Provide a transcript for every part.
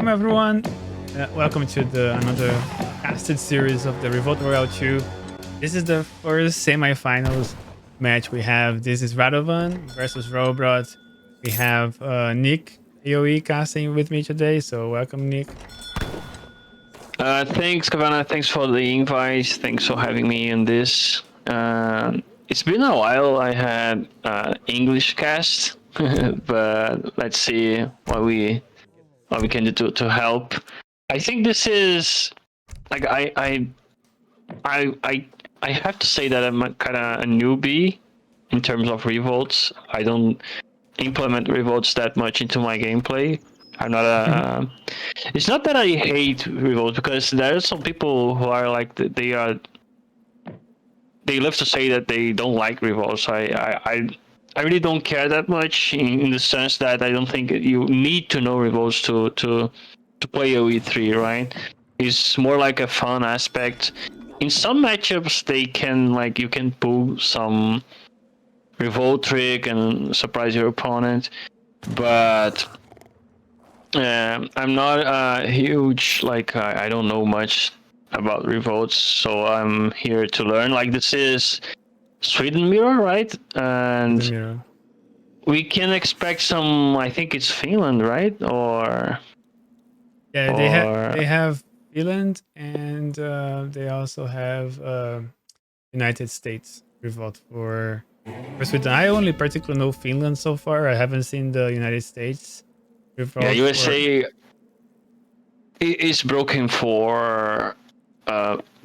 Welcome everyone. Welcome to another casted series of the Revolt Royale 2. This is the first semi-finals match we have. This is Radovan versus Rohbrot. We have Nick AoE casting with me today. So welcome, Nick. Thanks, Kavana. Thanks for the invite. Thanks for having me in this. It's been a while. I had English cast, but let's see what we can do to help. I think this is like I have to say that I'm kind of a newbie in terms of revolts. I don't implement revolts that much into my gameplay. I'm not a. It's not that I hate revolt, because there are some people who are like they love to say that they don't like revolts. I really don't care that much in the sense that I don't think you need to know revolts to play OE3, right? It's more like a fun aspect. In some matchups, they can you can pull some revolt trick and surprise your opponent, but I'm not a huge I don't know much about revolts, so I'm here to learn. Like, this is Sweden mirror, right? And we can expect some. I think it's Finland, right? Or yeah, they have Finland, and they also have United States Revolt for Sweden. I only particularly know Finland so far. I haven't seen the United States Revolt. Yeah, USA is broken for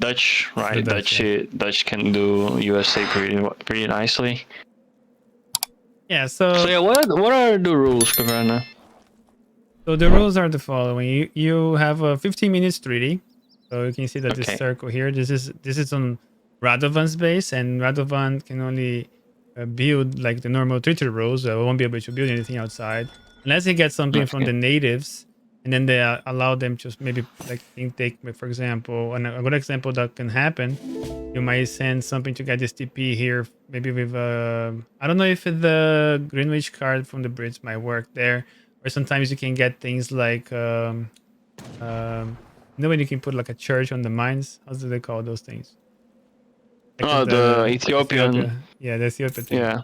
Dutch, right? Dutch can do USA pretty nicely. Yeah. So yeah, what are the rules, Caverna? So the rules are the following: you have a 15 minutes treaty. So you can see that this circle here. This is on Radovan's base, and Radovan can only build like the normal treaty rules. So it won't be able to build anything outside unless he gets something from the natives, and then they allow them to maybe take, for example, and a good example that can happen. You might send something to get this TP here, maybe with I don't know if the Greenwich card from the bridge might work there. Or sometimes you can get things like, when you can put like a church on the mines. How do they call those things? Like the Ethiopian. Yeah, the Ethiopian thing. Yeah.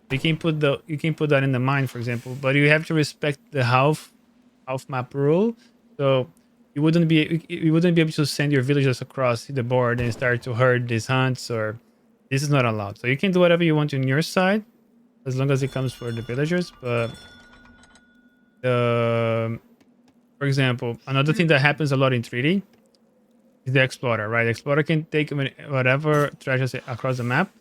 You can put that in the mine, for example, but you have to respect the half map rule. So you wouldn't be able to send your villagers across the board and start to herd these hunts, or this is not allowed. So you can do whatever you want on your side, as long as it comes for the villagers, but. For example, another thing that happens a lot in 3D is the explorer, right? The explorer can take whatever treasures across the map.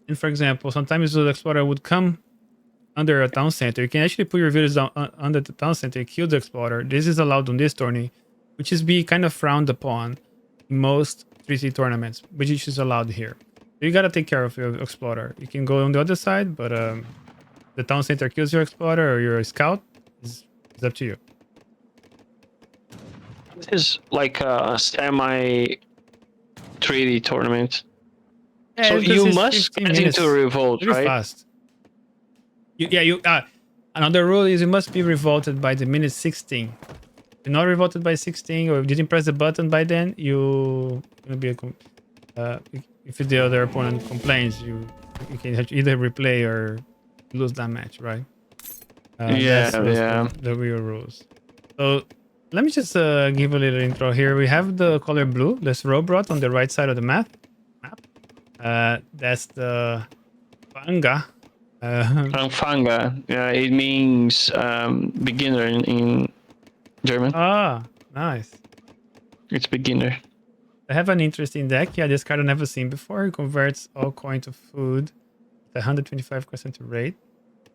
And for example, sometimes the explorer would come under a town center. You can actually put your villagers down under the town center, kill the explorer. This is allowed on this tourney, which is kind of frowned upon in most 3D tournaments, which is allowed here. So you gotta take care of your explorer. You can go on the other side, but the town center kills your explorer or your scout. It's up to you. This is like a semi 3D tournament. Yeah, so you must get into Revolt, pretty right? Fast. Another rule is you must be revolted by the minute 16. If you're not revolted by 16, or if you didn't press the button by then, you'll be if the other opponent complains, you can either replay or lose that match, right? The real rules. So let me just give a little intro here. We have the color blue. That's Rohbrot on the right side of the map. That's the Fanga. Fanga. Yeah, it means beginner in German. Ah, nice. It's beginner. I have an interesting deck. Yeah, this card I've never seen before. It converts all coin to food at 125% rate.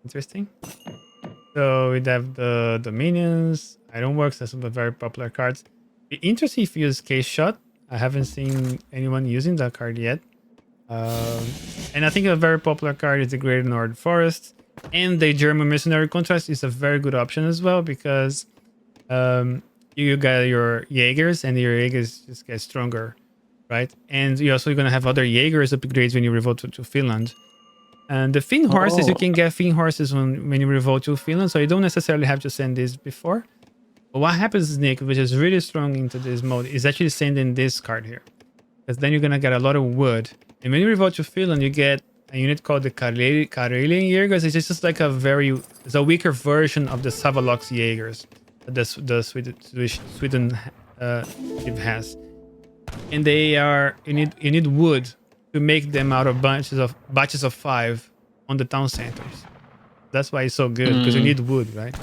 Interesting. So we have the minions, Ironworks. That's some very popular cards. Be interesting if you use Case Shot. I haven't seen anyone using that card yet. And I think a very popular card is the Great Northern Forest. And the German Mercenary Contrast is a very good option as well, because you got your Jaegers, and your Jaegers just get stronger, right? And you're also going to have other Jaegers upgrades when you revolt to Finland. And the Finn horses, you can get Finn horses when you revolt to Finland, so you don't necessarily have to send this before. But what happens, Nick, which is really strong into this mode, is actually sending this card here. Because then you're going to get a lot of wood. And when you revolt to Finland, you get a unit called the Karelian Jaegers. It's just like it's a weaker version of the Savalox Jaegers that the Sweden ship has. And they are, you need wood to make them out of batches of 5 on the town centers. That's why it's so good, because you need wood, right?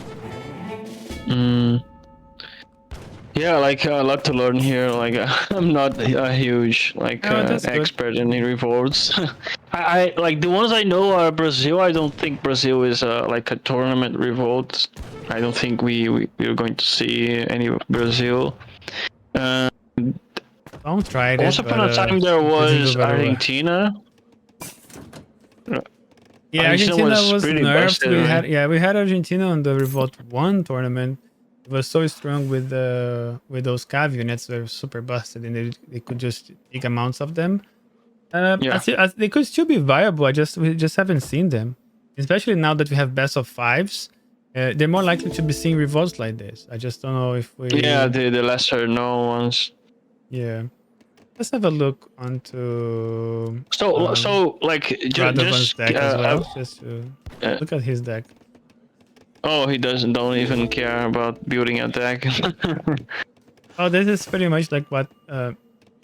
Yeah, like a lot to learn here. Like I'm not a huge expert in revolts. I like the ones I know are Brazil. I don't think Brazil is like a tournament revolt. I don't think we're going to see any Brazil. Don't try it. Once upon a time there was Argentina. Yeah, Argentina was nerfed. Busted, we had Argentina on the Revolt 1 tournament. It was so strong with those cav units. They were super busted, and they could just take amounts of them. They could still be viable. We just haven't seen them, especially now that we have best of 5s. They're more likely to be seeing revolts like this. I just don't know if we. Yeah, the lesser known ones. Yeah. Let's have a look onto. So like Radovan's deck as well. Just to look at his deck. Oh, he don't even care about building a deck. Oh, this is pretty much like what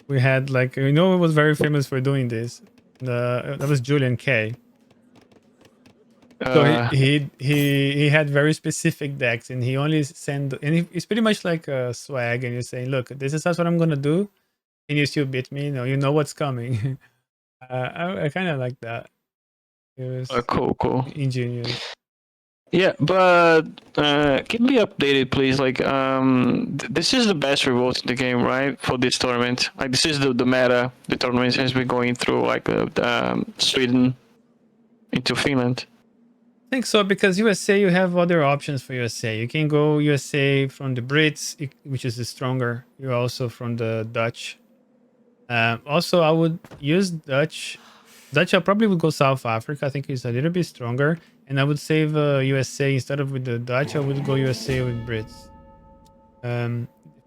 we had. Like who was very famous for doing this. That was Julian K. So he had very specific decks, and he only it's pretty much like a swag, and you're saying, look, this is what I'm gonna do. Can you still beat me? You know what's coming. I kind of like that. It was cool. Ingenious. Yeah, but keep me updated, please. Like, this is the best revolt in the game, right? For this tournament, like this is the meta. The tournament has been going through, like Sweden into Finland. I think so, because USA, you have other options for USA. You can go USA from the Brits, which is the stronger. You're also from the Dutch. Also, I would use Dutch. I probably would go South Africa. I think it's a little bit stronger. And I would save USA instead of with the Dutch. I would go USA with Brits.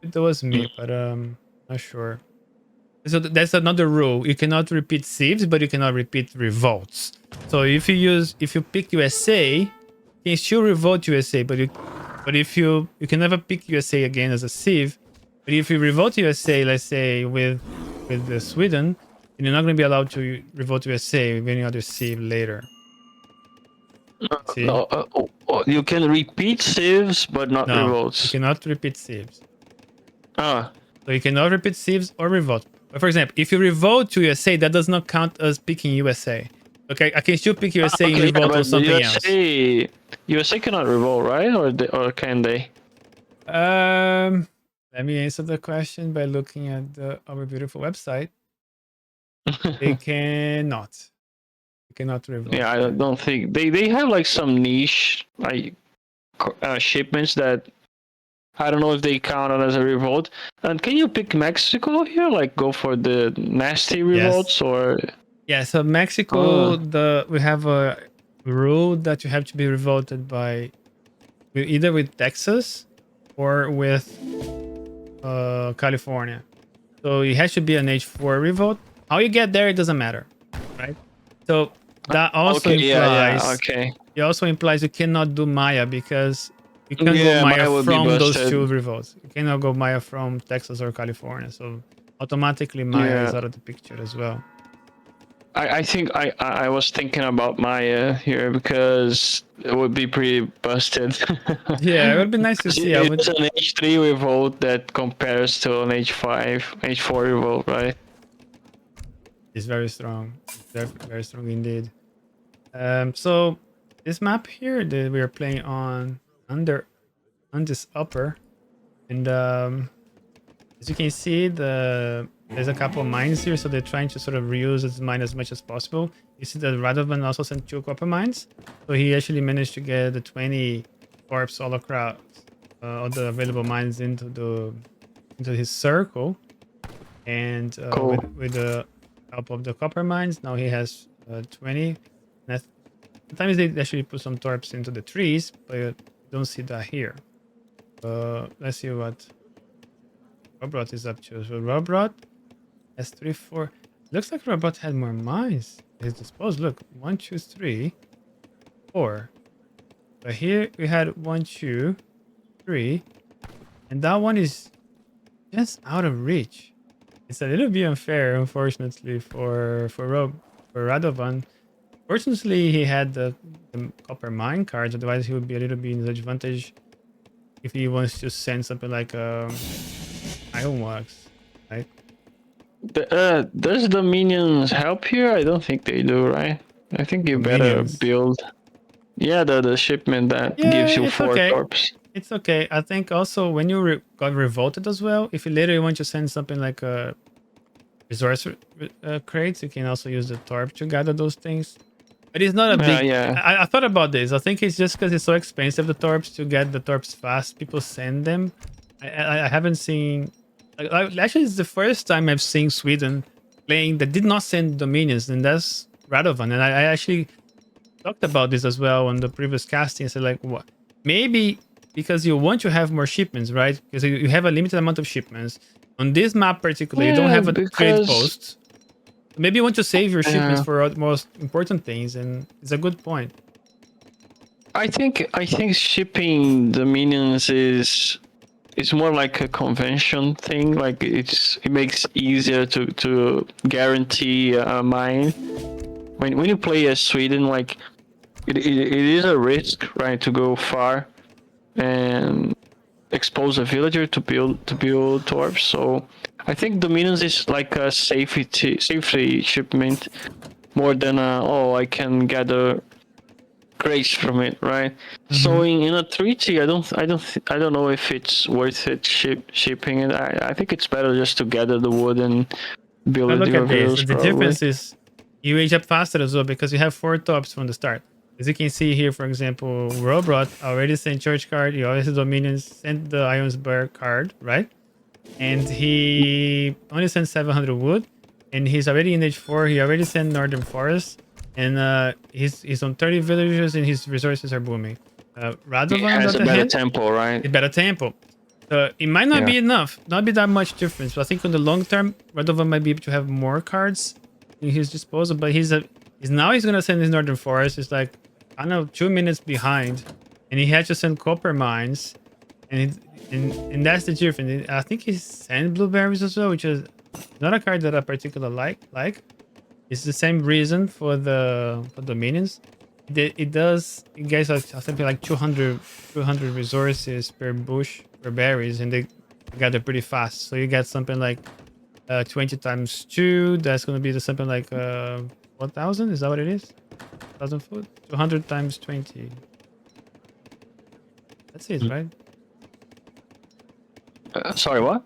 It was me, but not sure. So that's another rule. You cannot repeat sieves, but you cannot repeat revolts. So if you pick USA, you can still revolt USA, but if you can never pick USA again as a sieve. But if you revolt USA, let's say with the Sweden, then you're not going to be allowed to revolt USA with any other sieve later. You can repeat sieves, but not revolts. You cannot repeat sieves. So you cannot repeat sieves or revolt. But for example, if you revolt to USA, that does not count as picking USA. Okay, I can still pick USA and revolt on something else. USA cannot revolt, right? Or can they? Let me answer the question by looking at our beautiful website. They cannot. You cannot revolt. Yeah, I don't think they have like some niche like shipments that I don't know if they count as a revolt. And can you pick Mexico here? Like go for the nasty revolts or? Yeah, so Mexico, we have a rule that you have to be revolted by either with Texas or with California. So it has to be an H4 revolt. How you get there, it doesn't matter, right? So that also implies. It also implies you cannot do Maya because you can't go Maya from those two revolts. You cannot go Maya from Texas or California. So automatically Maya is out of the picture as well. I think I was thinking about Maya here because it would be pretty busted. Yeah, it would be nice to see. It's an H3 revolt that compares to an H5, H4 revolt, right? It's very strong. It's very strong indeed. So this map here that we are playing on this upper, and as you can see, there's a couple of mines here, so they're trying to sort of reuse this mine as much as possible. You see that Radovan also sent 2 copper mines, so he actually managed to get the 20 corps all across all the available mines into his circle, and with the help of the copper mines, now he has 20. And sometimes they actually put some torps into the trees, but you don't see that here. Let's see what Rohbrot is up to. So Rohbrot has 3, 4. Looks like Rohbrot had more mines at his disposal. Look, 1, 2, 3, 4. But here we had 1, 2, 3, and that one is just out of reach. It's a little bit unfair, unfortunately, for Radovan. Fortunately, he had the copper mine cards. Otherwise, he would be a little bit in disadvantage if he wants to send something like ironworks, right? Does the minions help here? I don't think they do, right? I think you better Minions. build. Yeah, the shipment that gives you 4 torps. It's okay. I think also when you got revolted as well, if you later want to send something like a resource crates, you can also use the torp to gather those things. But it's not a big. Yeah. I thought about this. I think it's just because it's so expensive, the torps, to get the torps fast. People send them. I haven't seen. Actually, it's the first time I've seen Sweden playing that did not send dominions, and that's Radovan. And I actually talked about this as well on the previous casting. I said, like, what? Maybe because you want to have more shipments, right? Because you have a limited amount of shipments. On this map particularly, you don't have a trade post. Maybe you want to save your shipments for the most important things, and it's a good point. I think shipping the minions is more like a convention thing. Like it makes easier to guarantee a mine. When you play as Sweden, like it is a risk, right, to go far and expose a villager to build torps. So I think the minions is like a safety shipment more than I can gather grace from it, right? So in a 3T, I don't know if it's worth it shipping it. I think it's better just to gather the wood and build it. Look at this. The difference is you age up faster as well because you have 4 tops from the start. As you can see here, for example, Rohbrot already sent Church card. He already has Dominions, sent the Ironsburg card, right? And he only sent 700 wood, and he's already in age 4. He already sent Northern Forest, and he's on 30 villagers, and his resources are booming. Radovan has a better tempo, right? A better tempo. So it might not be enough, not be that much difference. But I think on the long term, Radovan might be able to have more cards in his disposal. But he's gonna send his Northern Forest. It's like, I don't know, 2 minutes behind, and he had to send copper mines, and that's the difference. I think he sent blueberries as well, which is not a card that I particularly like. It's the same reason for the minions. It gets something like 200 resources per bush per berries, and they gather pretty fast. So you get something like 20 times 2. That's gonna be something like 1,000. Is that what it is? 1,000 food. 200 times 20. That's it, right? Sorry, what?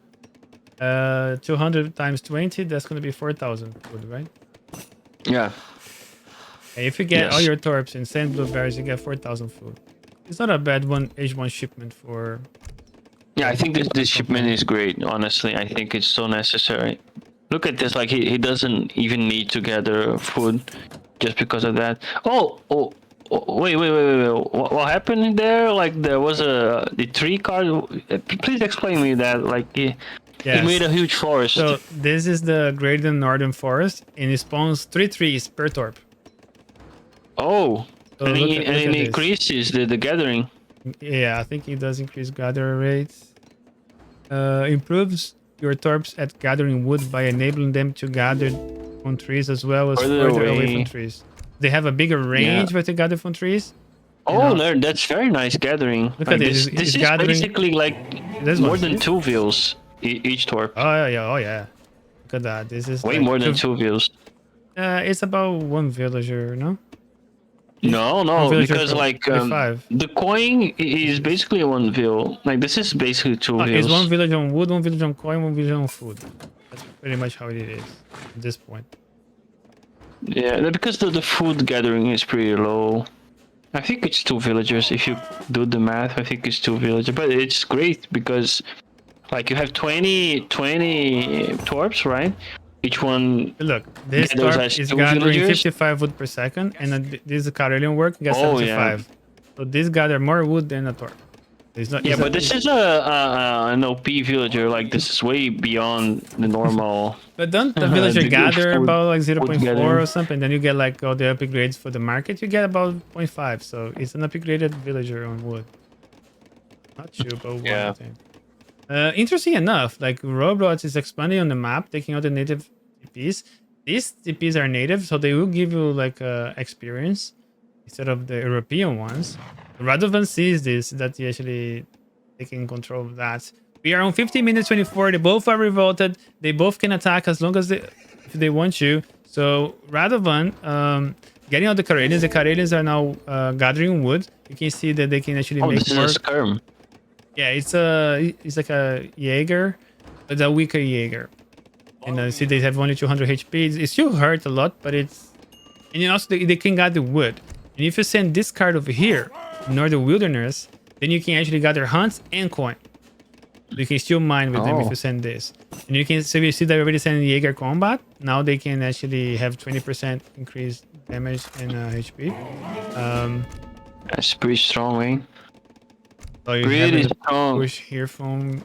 200 times 20. That's gonna be 4,000 food, right? Yeah. And if you get all your torps and sand blueberries, you get 4,000 food. It's not a bad H1 shipment for. Yeah, I think this shipment is great. Honestly, I think it's so necessary. Look at this. Like he doesn't even need to gather food just because of that. Wait. What happened there? Like there was the tree card. Please explain me that. Like he made a huge forest. So this is the Greater Northern Forest, and it spawns 3 trees per torp. Oh, So and it increases the gathering. Yeah, I think it does increase gather rates. Improves your torps at gathering wood by enabling them to gather on trees as well as further away from trees. They have a bigger range where they gather from trees. That's very nice gathering. Look at this. This is basically like more than 2 views each torp. Oh yeah. Look at that. This is way more than 2 views. It's about 1 villager, no? No, because like the coin is basically 1 vill. Like this is basically 2 vills. It's 1 village on wood, 1 village on coin, 1 village on food. That's pretty much how it is at this point. Yeah, because the food gathering is pretty low. I think it's 2 villagers. If you do the math, I think it's 2 villagers. But it's great because like you have 20 torps, right? Each one. Look, this torp is gathering 55 wood per second, and this Karelian work gets 75. So this gather more wood than a torp. It's not. Yeah, It's but not, this is an OP villager. Like this is way beyond the normal. but don't the villager the good gather food, about like food 0.4 gathering. or something? Then you get like all the upgrades for the market. You get about 0.5. So it's an upgraded villager on wood. Not two, but one, I Yeah. think. Interesting enough, like Rohbrot is expanding on the map, taking out the native TPs. These TPs are native, so they will give you like experience instead of the European ones. Radovan sees this, that he actually taking control of that. We are on 15 minutes 24. They both are revolted. They both can attack as long as if they want to. So Radovan getting out the Karelians. The Karelians are now gathering wood. You can see that they can actually Oh, make this is more. a skirm. Yeah, it's like a Jaeger, but a weaker Jaeger. And see, they have only 200 HP. It still hurt a lot, but it's... And also, they can gather wood. And if you send this card over here, Northern Wilderness, then you can actually gather hunts and coin. You can still mine with them if you send this. And you can... So you see that already sending Jaeger combat. Now they can actually have 20% increased damage and HP. That's pretty strong, eh? So you have Pretty the strong. push here from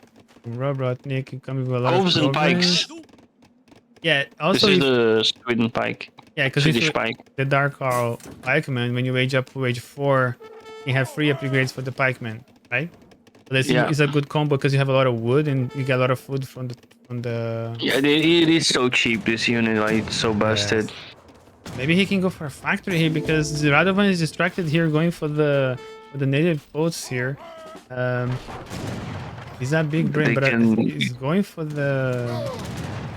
Rohbrot, Nick, coming with a lot Hooves of and progress. pikes. Yeah, This also is the Sweden pike. yeah, because Swedish pike. the Dark Arl pikeman, when you age up to age 4, you have free upgrades for the pikeman, right? So that's it's a good combo because you have a lot of wood and you get a lot of food from the. Yeah, it is so cheap. This unit, like, it's so busted. Yes. Maybe he can go for a factory here because Radovan is distracted here, going for the native boats here. He's not big brain, but he's going for the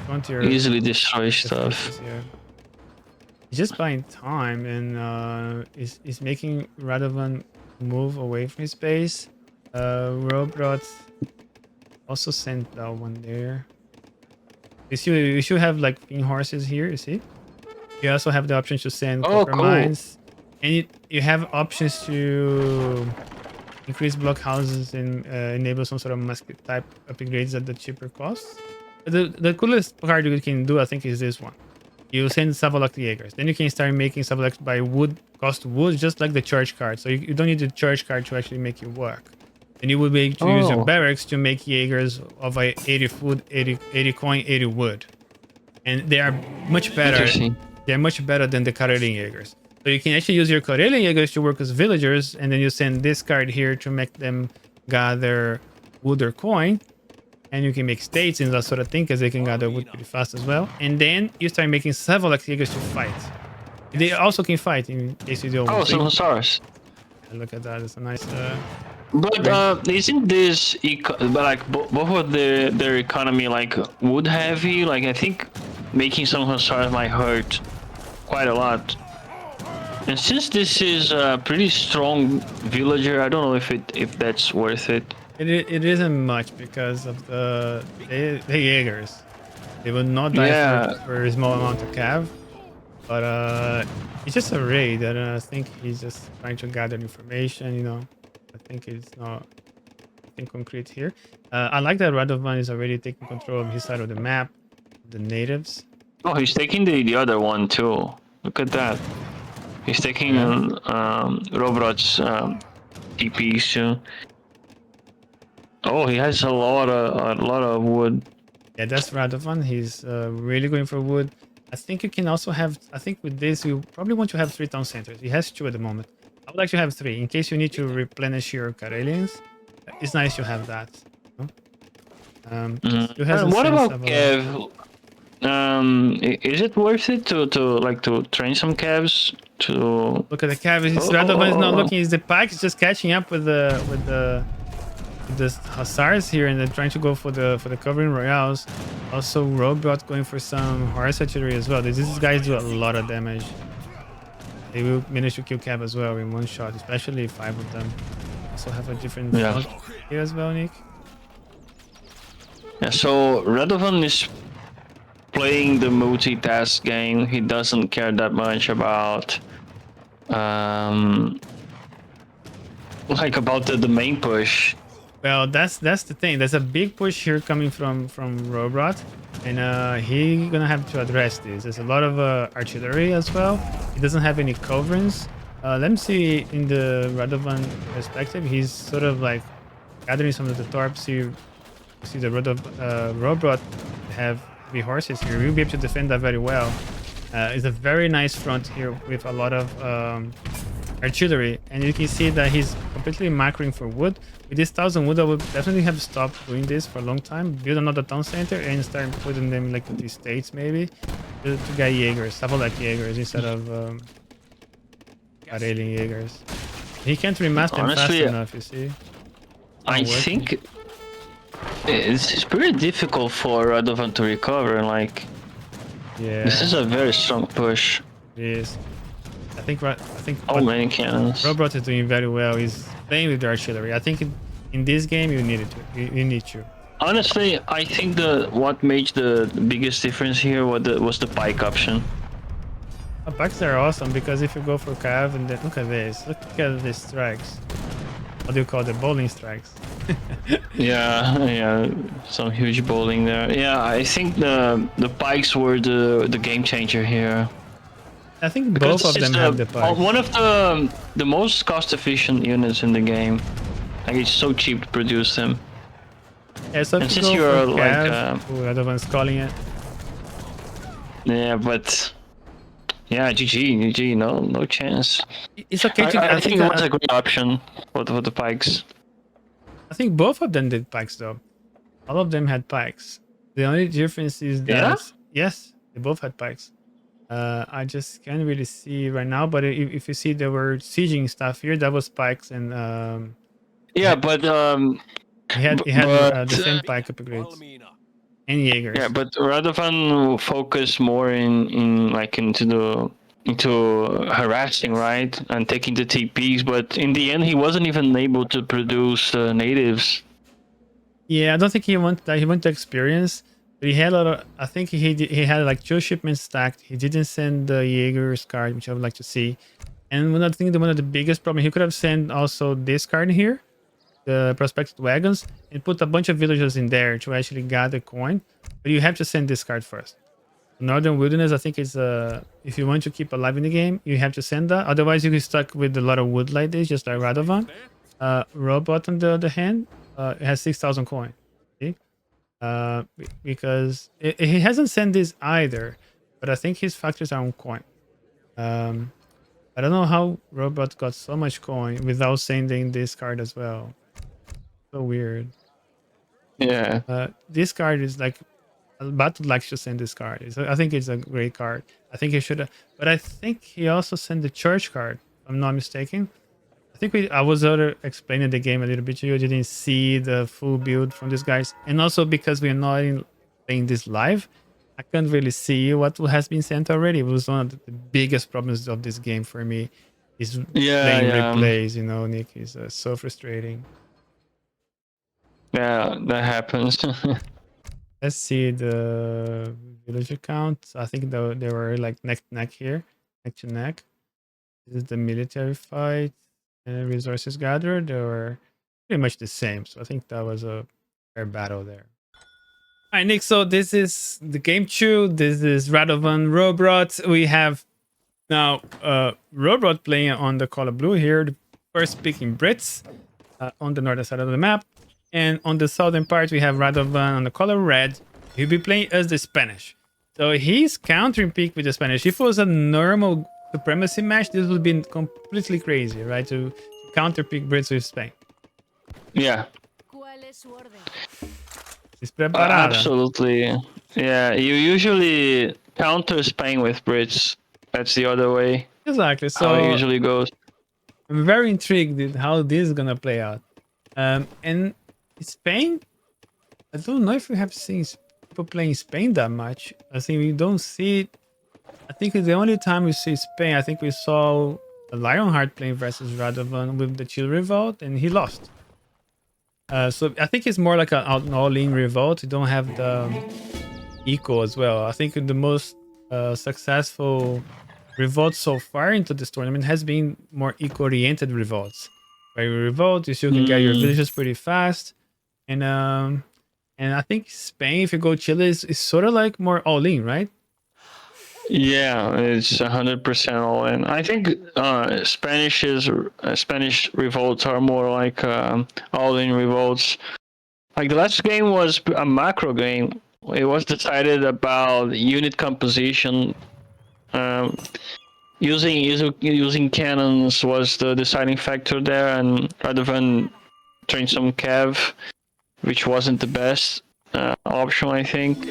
frontier. Easily destroy stuff. Here. He's just buying time and is making Radovan move away from his base. Rohbrot also sent that one there. You should have like pin horses here, you see? You also have the option to send copper mines. And you have options to increase block houses and enable some sort of musket type upgrades at the cheaper costs. The coolest card you can do, I think, is this one. You send Savalok Jaegers. Then you can start making Savalok by cost wood, just like the church card. So you don't need the church card to actually make it work. And you will be able to use your barracks to make Jaegers of 80 food, 80 coin, 80 wood. And they are much better. They're much better than the Karelian Jaegers. So you can actually use your Karelian Jaegers to work as villagers, and then you send this card here to make them gather wood or coin. And you can make states and that sort of thing, because they can gather wood pretty fast as well. And then you start making several Jaegers to fight. They also can fight in case you don't want to. Oh, some stars. Look at that, it's a nice... But isn't this like both of their economy like wood heavy? Like I think making some Hussars might hurt quite a lot. And since this is a pretty strong villager, I don't know if that's worth it. It isn't much because of the Jaegers. They will not die for a small amount of cav. But it's just a raid, and I think he's just trying to gather information, you know. I think it's not anything concrete here. I like that Radovan is already taking control of his side of the map, the natives. Oh, he's taking the other one too. Look at that. He's taking Rohbrot's TPs too. Oh, he has a lot of wood. Yeah, that's Radovan. He's really going for wood. I think you can also have. I think with this, you probably want to have 3 town centers. He has 2 at the moment. I would like to have 3 in case you need to replenish your Karelians. It's nice to have that. What about Kev? Is it worth it to train some Kevs to look at the Kev? Radovan is not looking. Is the pack is just catching up with the Hussars here, and they're trying to go for the covering Royales. Also, Rohbrot going for some horse archery as well. These guys do a lot of damage. They will manage to kill Cav as well in one shot, especially 5 of them. Also have a different shot here as well, Nick. Yeah, so Radovan is playing the multitask game. He doesn't care that much about about the main push. Well, that's the thing. There's a big push here coming from Rohbrot, and he's gonna have to address this. There's a lot of artillery as well. He doesn't have any coverings. Let me see in the Radovan perspective. He's sort of like gathering some of the torps, you see the Rohbrot have heavy horses here. You'll be able to defend that very well. It's a very nice front here with a lot of artillery, and you can see that he's completely macroing for wood. With this 1,000 wood, I would definitely have stopped doing this for a long time. Build another town center and start putting them like to the states maybe to get Jaegers, stuff like Jaegers instead of Karelian Jaegers. He can't remaster them fast enough, you see. I think it's pretty difficult for Radovan to recover. Like, yeah, this is a very strong push. It is. I think how many cannons? Rohbrot is doing very well. He's playing with the artillery. I think in this game you need it. You need to. Honestly, I think what made the biggest difference here was the pike option. Pikes are awesome because if you go for cav and then look at these strikes. What do you call the bowling strikes? yeah, some huge bowling there. Yeah, I think the pikes were the game changer here. I think both of them have the pikes. One of the most cost efficient units in the game. Like, it's so cheap to produce them. Yeah, so if you go for cav, Radovan's calling it. Yeah, but yeah, GG, no chance. It's okay to. I think it was a great option for the pikes. I think both of them did pikes though. All of them had pikes. The only difference is that yes, they both had pikes. I just can't really see right now, but if you see there were sieging stuff here, that was pikes and yeah, but he had the same pike upgrades and Jaegers. Yeah, but Radovan focused more into harassing, right, and taking the TPs. But in the end, he wasn't even able to produce natives. Yeah, I don't think he wanted experience. But he had a lot of. I think he had like 2 shipments stacked. He didn't send the Jaeger's card, which I would like to see. And one of the biggest problem, he could have sent also this card here, the prospected wagons, and put a bunch of villagers in there to actually gather coin. But you have to send this card first. Northern Wilderness, I think is if you want to keep alive in the game, you have to send that. Otherwise, you get stuck with a lot of wood like this, just like Radovan. Rohbrot on the other hand, it has 6,000 coin. See? Because he hasn't sent this either, but I think his factories are on coin. I don't know how Rohbrot got so much coin without sending this card as well. So weird. Yeah. This card is like Battle likes to send this card. I think it's a great card. I think he should have, but I think he also sent the church card. If I'm not mistaken. I think I was explaining the game a little bit to you. I didn't see the full build from these guys, and also because we're not playing this live, I can't really see what has been sent already. It was one of the biggest problems of this game for me. Is playing replays. Nick, is so frustrating. Yeah, that happens. Let's see the villager count. I think they were like neck to neck here, neck to neck. This is the military fight. Resources gathered, they were pretty much the same. So I think that was a fair battle there. All right, Nick. So this is the game 2. This is Radovan Rohbrot. We have now Rohbrot playing on the color blue here. The first picking Brits on the northern side of the map. And on the southern part, we have Radovan on the color red. He'll be playing as the Spanish. So he's countering pick with the Spanish. If it was a normal supremacy match, this would be completely crazy, right? To counter pick Brits with Spain. Yeah. Absolutely. Yeah, you usually counter Spain with Brits. That's the other way. Exactly. So how it usually goes. I'm very intrigued with how this is gonna play out. And Spain, I don't know if we have seen people playing Spain that much. I think we don't see it. I think the only time we see Spain, I think we saw Lionheart playing versus Radovan with the Chill Revolt, and he lost. So I think it's more like an all-in revolt. You don't have the eco as well. I think the most successful revolt so far into this tournament has been more eco-oriented revolts. Where you revolt, you still can get your villages pretty fast. And I think Spain, if you go Chile, is sort of like more all-in, right? Yeah, it's 100% all in. I think Spanish revolts are more like all in revolts. Like the last game was a macro game. It was decided about unit composition. Um, using cannons was the deciding factor there, and Radovan trained some cav, which wasn't the best option, I think.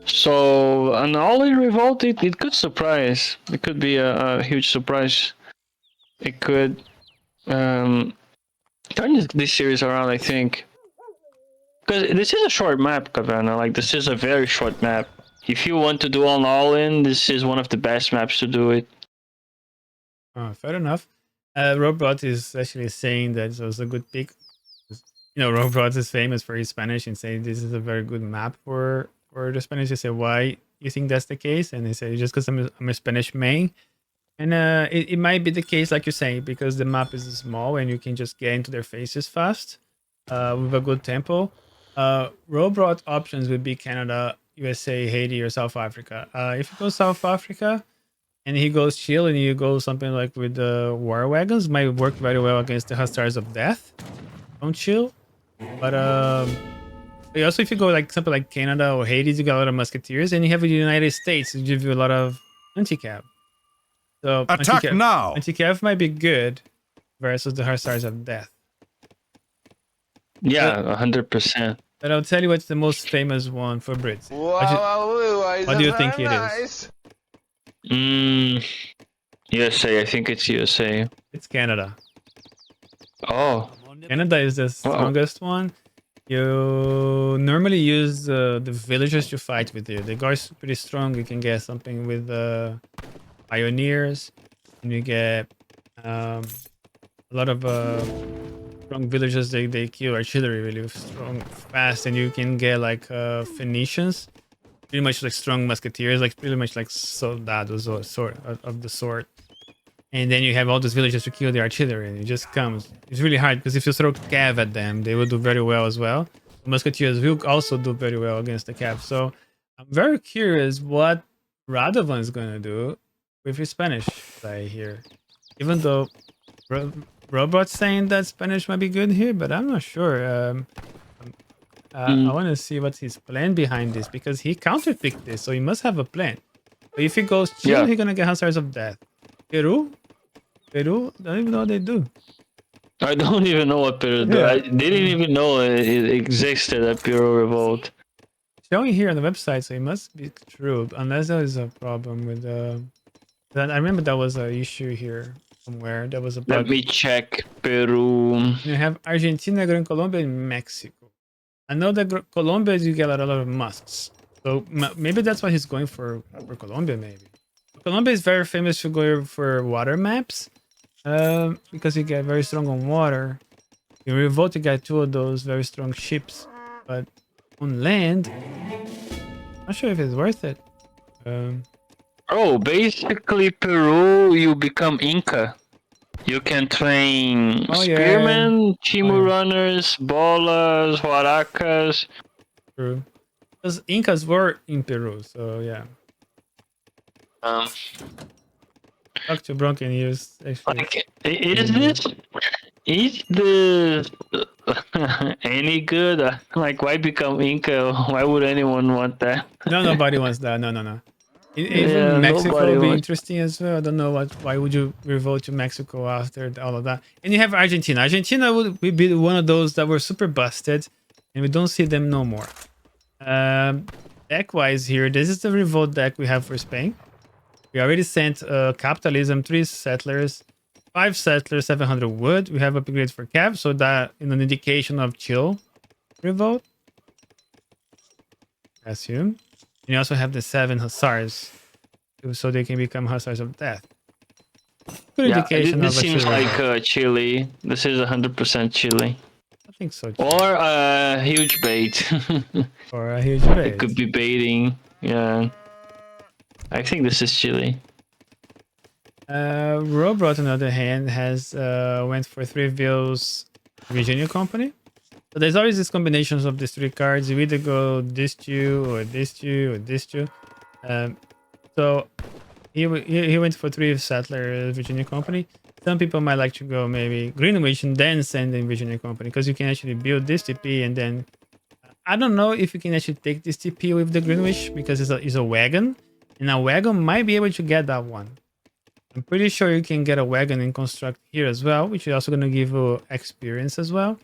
So an all-in revolt, it could surprise. It could be a huge surprise. It could turn this series around, I think. Because this is a short map, Kavana. Like, this is a very short map. If you want to do an all-in, this is one of the best maps to do it. Fair enough. Rohbrot is actually saying that it was a good pick. You know, Rohbrot is famous for his Spanish and saying this is a very good map for the Spanish. I say, why you think that's the case? And they say, just because I'm a Spanish main. And it might be the case, like you say, because the map is small and you can just get into their faces fast with a good tempo. Rohbrot options would be Canada, USA, Haiti, or South Africa. If you go South Africa, and he goes chill and you go something like with the war wagons, might work very well against the hussars of death on chill. But also if you go like something like Canada or Haiti, you got a lot of musketeers, and you have the United States to give you a lot of anti-cav. So attack now. Anti-cav might be good versus the hussars of death. Yeah, 100%. But I'll tell you what's the most famous one for Brits. What do you think it is? USA. I think it's USA. It's Canada. Oh. Canada is the strongest one. You normally use the villagers to fight with you. The guards pretty strong. You can get something with the pioneers, and you get a lot of strong villagers. They kill artillery really strong, fast, and you can get like Phoenicians, pretty much like strong musketeers, like pretty much like soldados or sword of the sword. And then you have all those villagers to kill the artillery, and it just comes. It's really hard because if you throw cav at them, they will do very well as well. Musketeers will also do very well against the cav. So I'm very curious what Radovan is going to do with his Spanish play here. Even though Rohbrot's saying that Spanish might be good here, but I'm not sure. I want to see what's his plan behind this, because he counterpicked this, so he must have a plan. But if he goes chill, he's going to get Hussars of Death. Peru, don't even know what they do. I don't even know what Peru do. I didn't even know it existed, a Peru Revolt. Showing here on the website, so it must be true, unless there is a problem with I remember that was an issue here somewhere. That was a bug. Let me check Peru. You have Argentina, Gran Colombia, and Mexico. I know that Colombia, you get a lot of musks, so maybe that's why he's going for Colombia. Maybe Colombia is very famous to go for water maps, because you get very strong on water. In Revolt, you got 2 of those very strong ships, but on land, not sure if it's worth it. Basically Peru, you become Inca. You can train spearmen, Chimu runners, bolas, huaracas. True. Because Incas were in Peru, so yeah. Talk to Bronkin use actually. Like, is this any good? Like, why become Inca? Why would anyone want that? No, nobody wants that. No. Even Mexico would be interesting as well. I don't know why would you revolt to Mexico after all of that. And you have Argentina. Argentina would be one of those that were super busted, and we don't see them no more. Deck wise here, this is the revolt deck we have for Spain. We already sent capitalism, 3 settlers, 5 settlers, 700 wood. We have upgrades for cap, so that in an indication of chill revolt. I assume. And you also have the 7 hussars, so they can become hussars of death. Good indication this of a seems like Chile. This is 100% Chile. I think so. Or a huge bait. Or a huge bait. It could be baiting. Yeah. I think this is Chile. Rohbrot, on the other hand, has went for 3 Vills Virginia Company. So there's always these combinations of these 3 cards. You either go this 2 or this 2 or this 2. So he went for 3 settler Virginia Company. Some people might like to go maybe Greenwich and then send in Virginia Company because you can actually build this TP and then I don't know if you can actually take this TP with the Greenwich because it's a wagon, and a wagon might be able to get that one. I'm pretty sure you can get a wagon and construct here as well, which is also going to give you experience as well.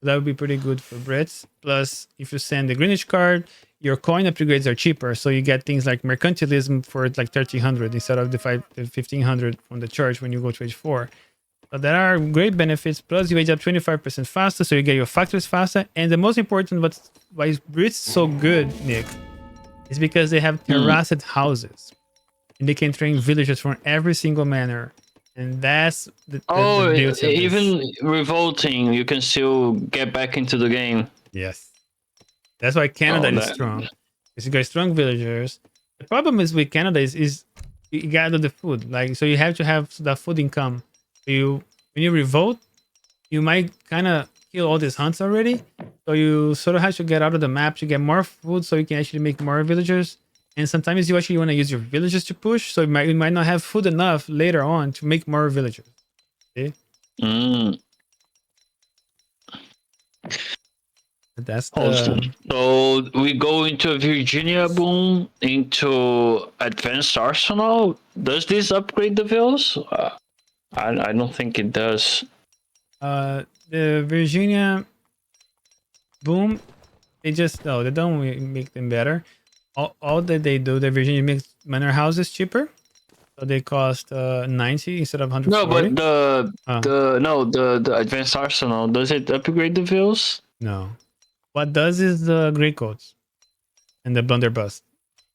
That would be pretty good for Brits. Plus, if you send the Greenwich card, your coin upgrades are cheaper, so you get things like mercantilism for like 1300 instead of the 1500 from the church when you go to age 4. So there are great benefits. Plus, you age up 25% faster, so you get your factories faster. And the most important, why is Brits so good, Nick, is because they have terraced houses, and they can train villagers from every single manor. And that's the beauty of even this. revolting, you can still get back into the game. Yes. That's why Canada is strong. Because you got strong villagers. The problem is with Canada is you gather the food. Like, so you have to have that food income. When you revolt, you might kind of kill all these hunts already. So you sort of have to get out of the map to get more food so you can actually make more villagers. And sometimes you actually want to use your villagers to push. So you might not have food enough later on to make more villagers. See? That's the... So we go into Virginia boom, into advanced arsenal. Does this upgrade the vills? I don't think it does. The Virginia boom, they don't make them better. All that they do, the Virginia makes manor houses cheaper, so they cost 90 instead of 140. No, but the advanced arsenal, does it upgrade the vills? No. What does is the great coats and the blunderbuss.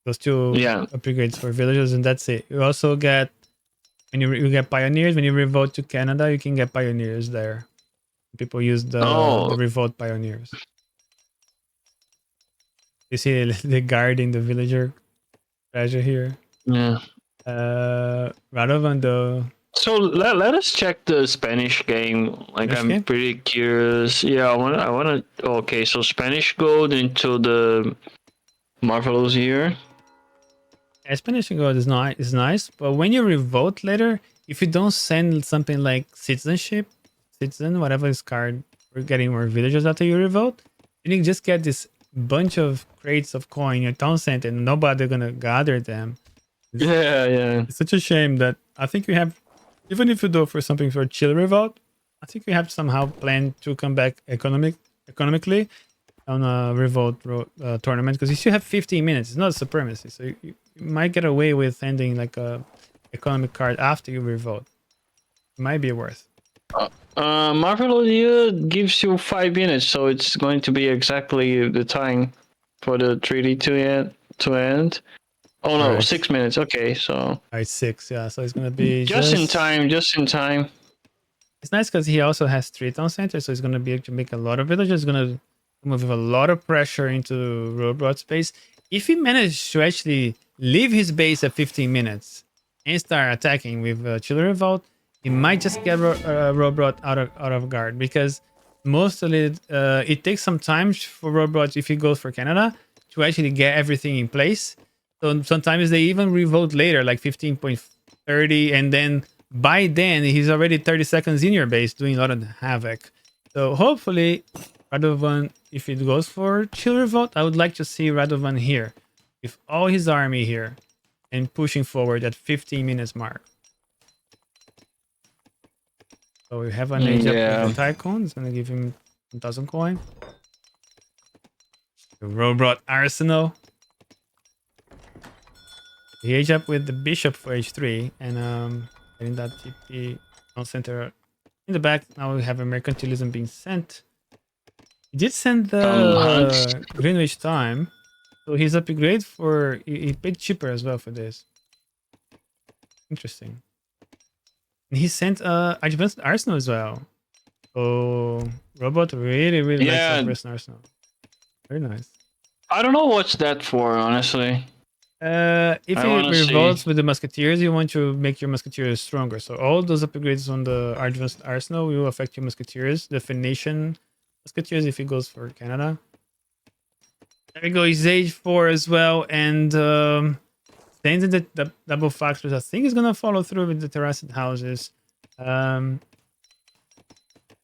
Those two upgrades for villagers, and that's it. You also get when you get pioneers. When you revolt to Canada, you can get pioneers there. People use the revolt pioneers. You see the guarding the villager treasure here. Yeah. Radovan though. So let us check the Spanish game. Like I'm pretty curious. Yeah, I wanna. Okay, so Spanish gold into the marvelous year. Yeah, Spanish gold is nice, but when you revolt later, if you don't send something like citizen, whatever is card for getting more villagers after you revolt, you can just get this bunch of crates of coin in your town center and nobody gonna gather them. It's such a shame that I think we have, even if you do for something for chill revolt, I think we have somehow planned to come back economically on a revolt tournament, because you still have 15 minutes. It's not a supremacy, so you might get away with ending like a economic card after you revolt. It might be worth. Marvelous Year gives you 5 minutes, so it's going to be exactly the time for the treaty to end. Oh no, right. 6 minutes. Okay, so it's 6. Yeah, so it's gonna be just in time. It's nice because he also has 3 town centers, so he's gonna be able to make a lot of villagers. He's gonna move with a lot of pressure into Rohbrot space. If he manages to actually leave his base at 15 minutes and start attacking with Chill Revolt, he might just get Rohbrot out of guard, because mostly it takes some time for Rohbrot, if he goes for Canada, to actually get everything in place. So sometimes they even revolt later, like 15.30, and then by then he's already 30 seconds in your base doing a lot of havoc. So hopefully Radovan, if it goes for Chill Revolt, I would like to see Radovan here with all his army here and pushing forward at 15 minutes mark. So we have an age up with the Tycoon. It's gonna give him 1,000 coin. The Rohbrot Arsenal. He age up with the Bishop for H3, and getting that TP on center in the back. Now we have Mercantilism being sent. He did send the Greenwich time, so his upgrade for he paid cheaper as well for this. Interesting. And he sent Advanced Arsenal as well. So Rohbrot really likes Advanced Arsenal. Very nice. I don't know what's that for, honestly. If it revolts with the Musketeers, you want to make your Musketeers stronger. So all those upgrades on the Advanced Arsenal will affect your Musketeers. The Phoenician Musketeers, if it goes for Canada. There we go. He's age 4 as well, and Staying in the double factories, I think is gonna follow through with the terraced houses.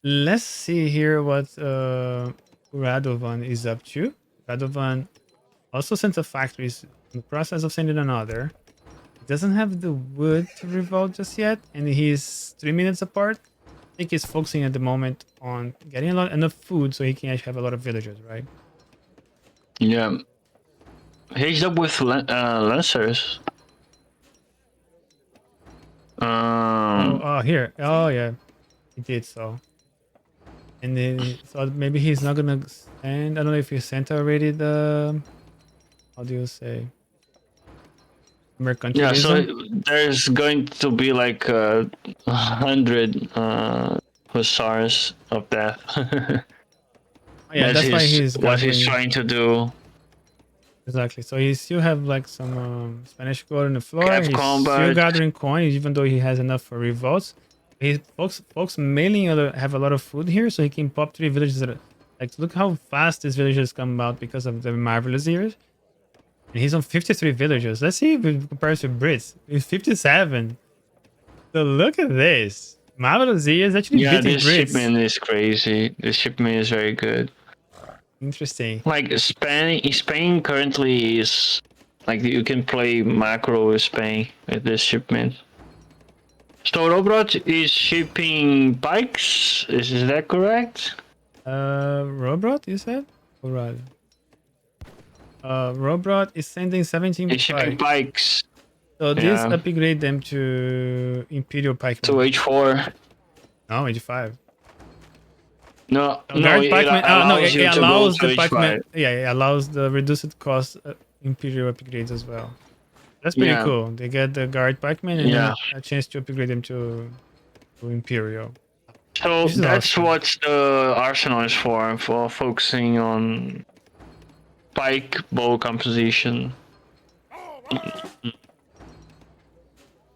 Let's see here what Radovan is up to. Radovan also sent a factory. He's in the process of sending another. He doesn't have the wood to revolt just yet, and he's 3 minutes apart. I think he's focusing at the moment on getting enough food so he can actually have a lot of villagers, right? Yeah. He's up with lancers. Here. Oh, yeah. He did so. And then, so maybe he's not gonna send. I don't know if he sent already the. How do you say? Mercantilism. Yeah, so there's going to be like 100 hussars of death. Yeah, that's why he's what he's gathering. trying to do. Exactly. So he still have like some Spanish gold on the floor. Cap He's combat. still gathering coins, even though he has enough for revolts. Folks mainly have a lot of food here, so he can pop 3 villages. Like, look how fast these villagers come out because of the marvelous years. And he's on 53 villagers. Let's see if it compares to Brits. He's 57. So look at this. Marvelous years actually beating This Brits. shipment is crazy. This shipment is very good. Interesting. Like Spain currently is like you can play macro with Spain with this shipment. So Rohbrot is shipping bikes. Is that correct? Rohbrot, you said? Alright. Rohbrot is sending 17 He's shipping bikes. So this upgrade them to Imperial Pikemen. To H4. No, H5. No, Guard Pikemen. No, it allows the Pikemen. Yeah, it allows the reduced cost Imperial upgrades as well. That's pretty cool. They get the Guard Pikemen and then a chance to upgrade them to Imperial. So that's awesome. What the arsenal is for focusing on pike bow composition.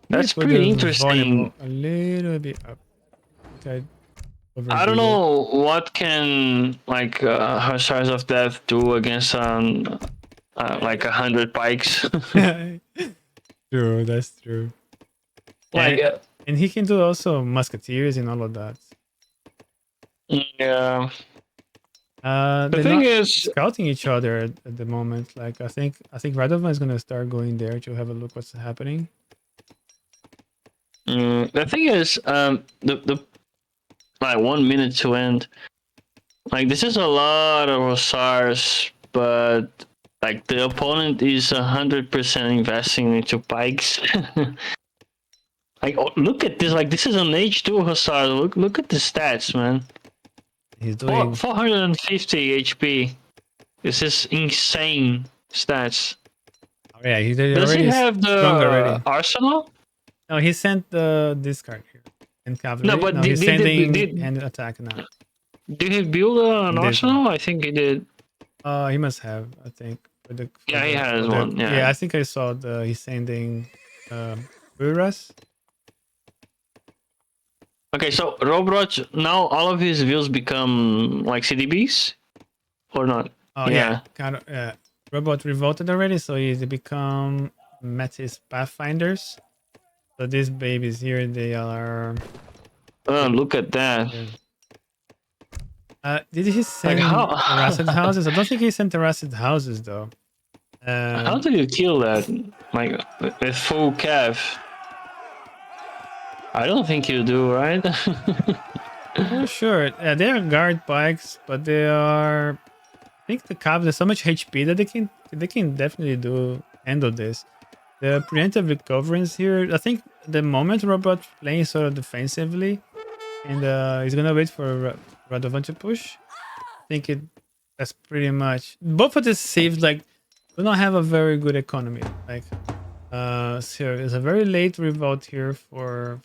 That's pretty interesting. A little bit up. Okay. I don't know what can like Hussars of Death do against like 100 pikes. True, that's true. Like, and he can do also musketeers and all of that. Yeah. The thing is scouting each other at the moment. Like I think Radovan is gonna start going there to have a look what's happening. The thing is, the like 1 minute to end. Like this is a lot of Hussars, but like the opponent is 100% investing into pikes. Like look at this! Like this is an H2 Hussar. Look at the stats, man. He's doing 450 HP. This is insane stats. Oh, yeah, does he have the arsenal? No, he sent the discard here and cavalry. No, but he's sending and attack now. Did he build an arsenal? I think he did. He must have. I think. He has one. Yeah, I think I saw he's sending Buras. Okay, so Rohbrot, now all of his views become like CDBs, or not? Oh yeah, kind of. Yeah, Rohbrot revolted already, so they become Metis Pathfinders. So these babies here, they are. Oh, look at that! Did he send terraced houses? I don't think he sent terraced houses though. How did you kill that? Like with full calf? I don't think you do, right? Oh, sure. Yeah, they are guard bikes, but they are. I think the cabs have so much HP that they can definitely handle this. The preemptive recoveries here. I think the moment Rohbrot playing sort of defensively, and he's gonna wait for Radovan to push. I think that's pretty much both of these saves. Like, do not have a very good economy. Like, so there's a very late revolt here for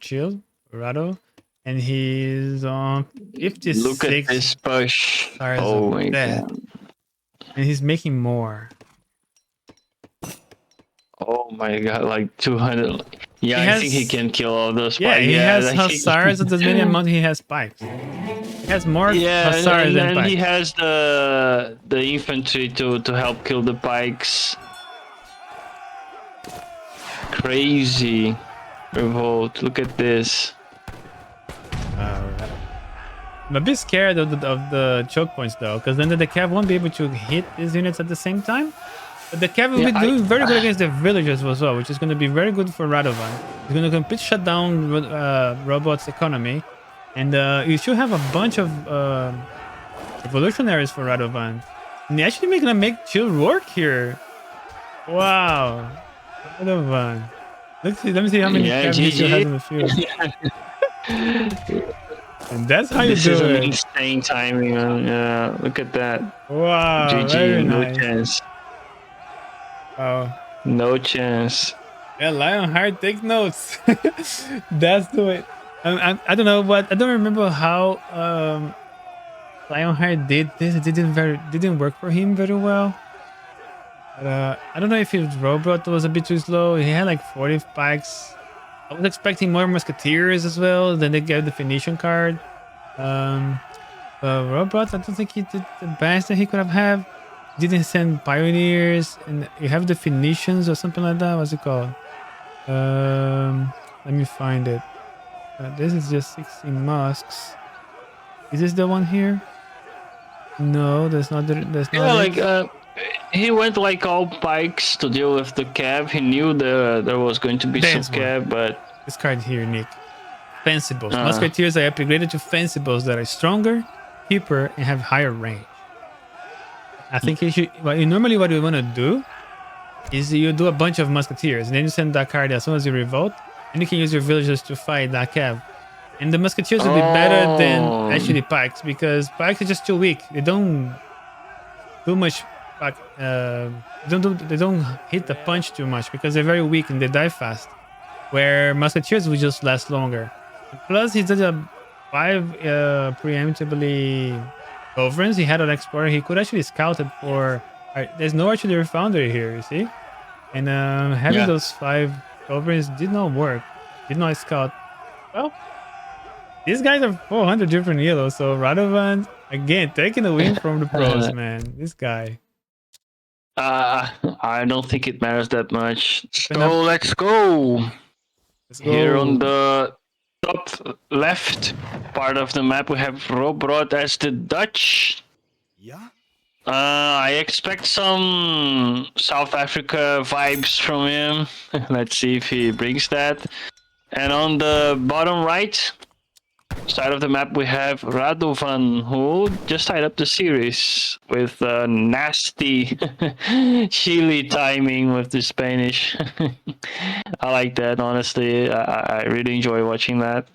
Chill, Rado, and he's on 56. Look at this push. Oh my god. And he's making more. Oh my god, like 200. Yeah, I think he can kill all those spikes. Yeah, he has Hussars at the many amount he has spikes. He has more Hussars than and pikes. he has the infantry to help kill the pikes. Crazy. Revolt. Look at this. Alright. I'm a bit scared of the choke points though, because then the cav won't be able to hit these units at the same time. But the cav will be doing very good against the villagers as well, which is going to be very good for Radovan. He's going to completely shut down Robot's economy, and you should have a bunch of revolutionaries for Radovan. And they're actually gonna make chill work here. Wow, Radovan. Let me see how many cav he still has in the field. And that's how you This do is an it. insane timing. Yeah, look at that. Wow, GG, very no nice. chance. Wow. No chance. Yeah, Lionheart, take notes. That's the way. I don't know what I don't remember how Lionheart did this. It didn't work for him very well. But I don't know if his Rohbrot was a bit too slow. He had like 40 pikes. I was expecting more musketeers as well. Then they gave the Phoenician card. Rohbrot, I don't think he did the best that he could have had. Didn't send pioneers, and you have the Phoenicians or something like that. What's it called? Let me find it. This is just 16 masks. Is this the one here? No, that's not. That's not it. He went like all pikes to deal with the cav. He knew there was going to be some cav, but this card here, Nick. Fencibles. Musketeers are upgraded to fencibles that are stronger, cheaper, and have higher range. I think you should. Well, normally what you want to do is you do a bunch of musketeers, and then you send that card as soon as you revolt, and you can use your villagers to fight that cav. And the musketeers will be better than actually pikes, because pikes are just too weak. They don't do much. They don't hit the punch too much because they're very weak and they die fast. Where musketeers will just last longer. Plus, he did a 5 preemptively sovereigns. He had an explorer. He could actually scout it for. There's no artillery foundry here, you see, and having those 5 sovereigns did not work. Did not scout. Well, these guys are 400 different yellows. So Radovan again taking the win from the pros, man. This guy. I don't think it matters that much. So let's go. Here on the top left part of the map, we have Rohbrot as the Dutch. Yeah. I expect some South Africa vibes from him. Let's see if he brings that. And on the bottom right side of the map, we have Radovan, who just tied up the series with nasty chili timing with the Spanish. I like that, honestly. I really enjoy watching that.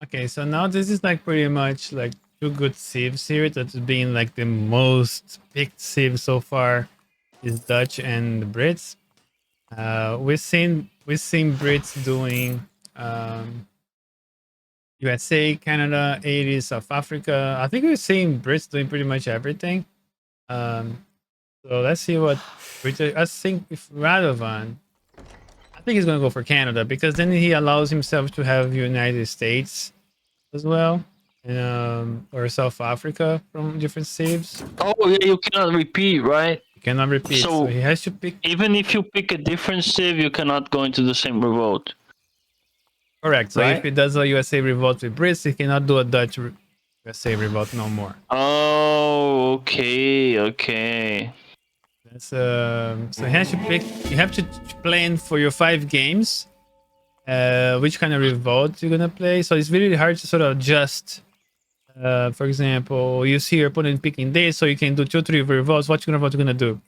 Okay, so now this is like pretty much like 2 good civs here. That's being like the most picked civ so far is Dutch and the Brits. We've seen Brits doing USA, Canada, 80s, South Africa. I think we've seen Brits doing pretty much everything. So let's see what British. I think if Radovan, I think he's gonna go for Canada because then he allows himself to have United States as well, and or South Africa from different saves. Oh yeah, you cannot repeat, right? You cannot repeat, so he has to pick. Even if you pick a different save, you cannot go into the same revolt. Correct. So if he does a USA revolt with Brits, he cannot do a Dutch USA revolt no more. Oh, okay. That's so he has to pick. You have to plan for your 5 games, which kind of revolt you're gonna play. So it's really hard to sort of adjust. For example, you see your opponent picking this, so you can do 2-3 revolts. What revolt you're gonna do?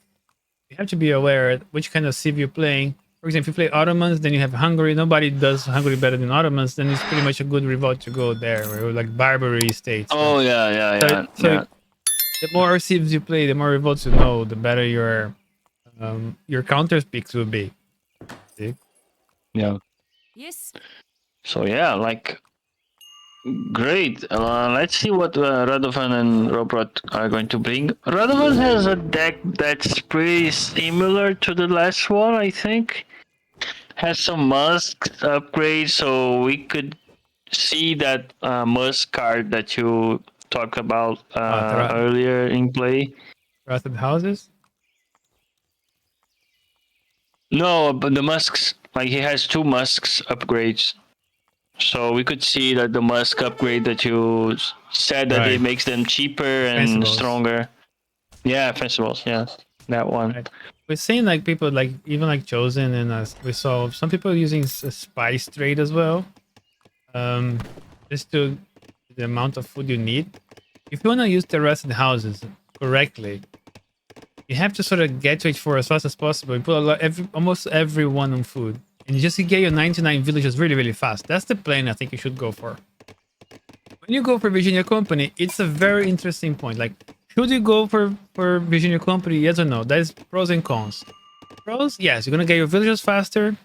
You have to be aware which kind of civ you're playing. For example, if you play Ottomans, then you have Hungary. Nobody does Hungary better than Ottomans. Then it's pretty much a good revolt to go there, where like Barbary states. Oh right? Yeah. The more civs you play, the more revolts you know, the better your counter picks will be. See? Yeah. Yes. So yeah, like great. Let's see what Radovan and Rohbrot are going to bring. Radovan has a deck that's pretty similar to the last one, I think. Has some Musk upgrades, so we could see that Musk card that you talked about earlier in play. Trusted houses? No, but the musks, like he has 2 musks upgrades. So we could see that the musk upgrade that you said that it Right. makes them cheaper and Fencibles. stronger. Yeah, festivals. Yeah, that one. Right. We're seeing like people like even like Chosen and we saw some people using a spice trade as well. Um, just to the amount of food you need. If you want to use the rusted houses correctly, you have to sort of get to it for as fast as possible. You put almost everyone on food, and you just get your 99 villages really, really fast. That's the plan I think you should go for. When you go for Virginia Company, it's a very interesting point. Like, should you go for Virginia Company? Yes or no? That is pros and cons. Pros, yes, you're gonna get your villagers faster.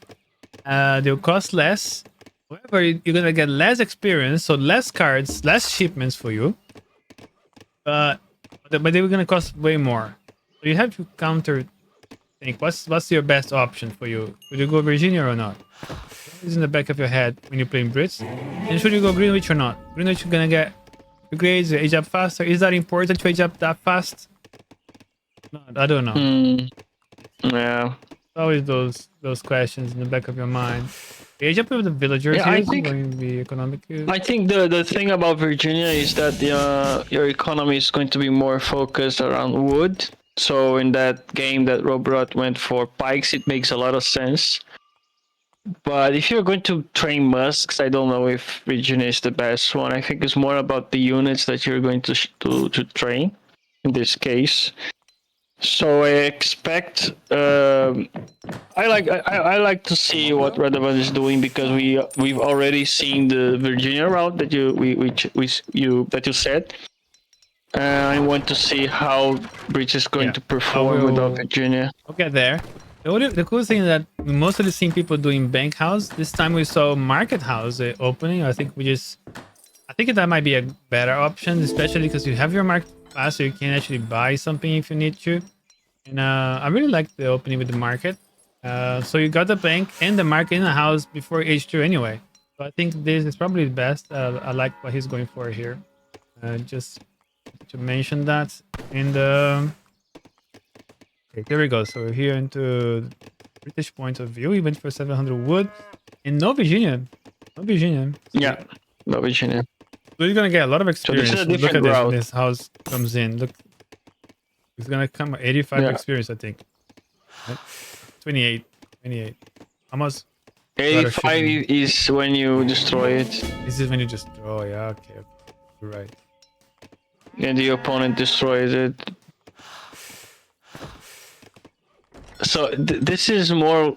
They'll cost less. However, you're gonna get less experience, so less cards, less shipments for you. But they were gonna cost way more. So you have to counter think what's your best option for you? Would you go Virginia or not? It's in the back of your head when you're playing Brits. And should you go Greenwich or not? Greenwich you're gonna get upgrades, age up faster. Is that important to age up that fast? No, I don't know. Yeah. Always those questions in the back of your mind. Age up with the villagers Yeah, here I is think going to be economic. I think the thing about Virginia is that your economy is going to be more focused around wood. So in that game that Rohbrot went for pikes, it makes a lot of sense. But if you're going to train musks, I don't know if Virginia is the best one. I think it's more about the units that you're going to train in this case. So I expect I like to see what Radovan is doing because we've already seen the Virginia route that you said. I want to see how Bridge is going Yeah, to I perform without will. Virginia. We'll get there. The cool thing is that we mostly seen people doing bank house. This time we saw market house opening. I think that might be a better option, especially because you have your market pass, so you can actually buy something if you need to. And I really like the opening with the market. So you got the bank and the market in the house before H2 anyway. So I think this is probably the best. I like what he's going for here. Just to mention that. And okay, here we go. So we're here into British point of view. We went for 700 wood. And no Virginia. No Virginia. So Yeah, no Virginia. we're gonna get a lot of So this is experience. a Look at different this when route. this house comes in. Look, it's gonna come 85 Yeah, experience, I think. Right? 28. 28. Almost got a 85 shipment. is when you destroy it This is when you just draw. Yeah, okay. You're right. and the opponent destroys it. So this is more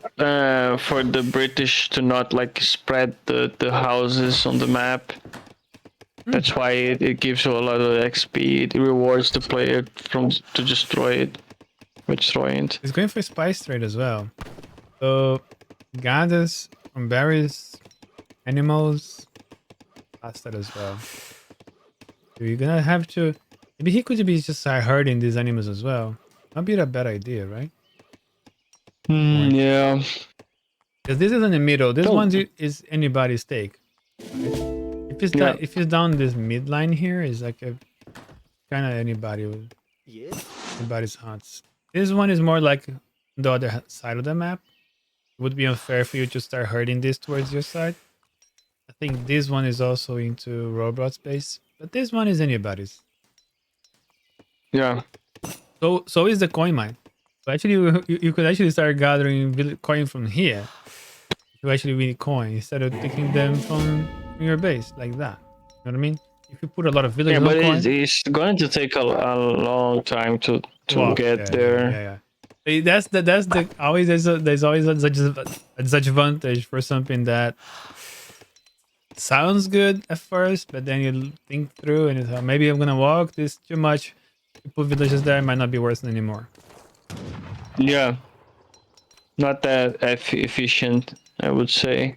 for the British to not like spread the houses on the map. That's why it gives you a lot of XP. It rewards the player from to destroy it, for destroying it. It's going for spice trade as well. So gathers from berries, animals, past that as well. So you're gonna have to. Maybe he could be just herding these animals as well. Might be a bad idea, right? Yeah. Because this is in the middle. This So one is anybody's take. Right? If it's down this midline here, is like a kind of anybody's hunts. This one is more like the other side of the map. It would be unfair for you to start herding this towards your side. I think this one is also into Rohbrot space, but this one is anybody's. yeah. So is the coin mine. So actually, you could actually start gathering coin from here to actually win coin instead of taking them from your base like that. You know what I mean? If you put a lot of Yeah, villagers on but coin, it's going to take a long time to walk. get Yeah, yeah, there. yeah, yeah. That's the always there's always a such advantage for something that sounds good at first, but then you think through and it's maybe I'm gonna walk this too much. You put villages there, it might not be worth it anymore. Yeah, not that efficient, I would say.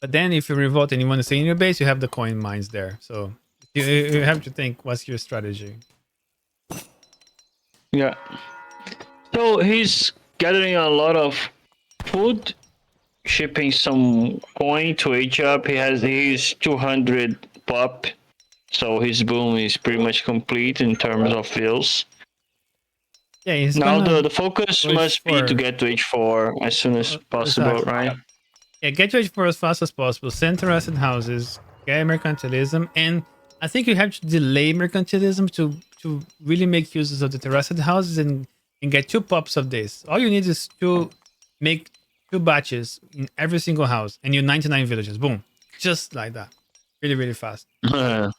But then if you revolt and you want to stay in your base, you have the coin mines there. So you have to think what's your strategy. Yeah. So he's gathering a lot of food, shipping some coin to age up. He has his 200 pop, so his boom is pretty much complete in terms of fills. Yeah, he's Now gonna the focus go must be to H4. get to H4 as soon as possible, Exactly. right? Yeah, get to H4 as fast as possible. Send terraced houses, get mercantilism, and I think you have to delay mercantilism to really make uses of the terraced houses and get 2 pops of this. All you need is to make 2 batches in every single house, and you're 99 villages. Boom, just like that, really really fast.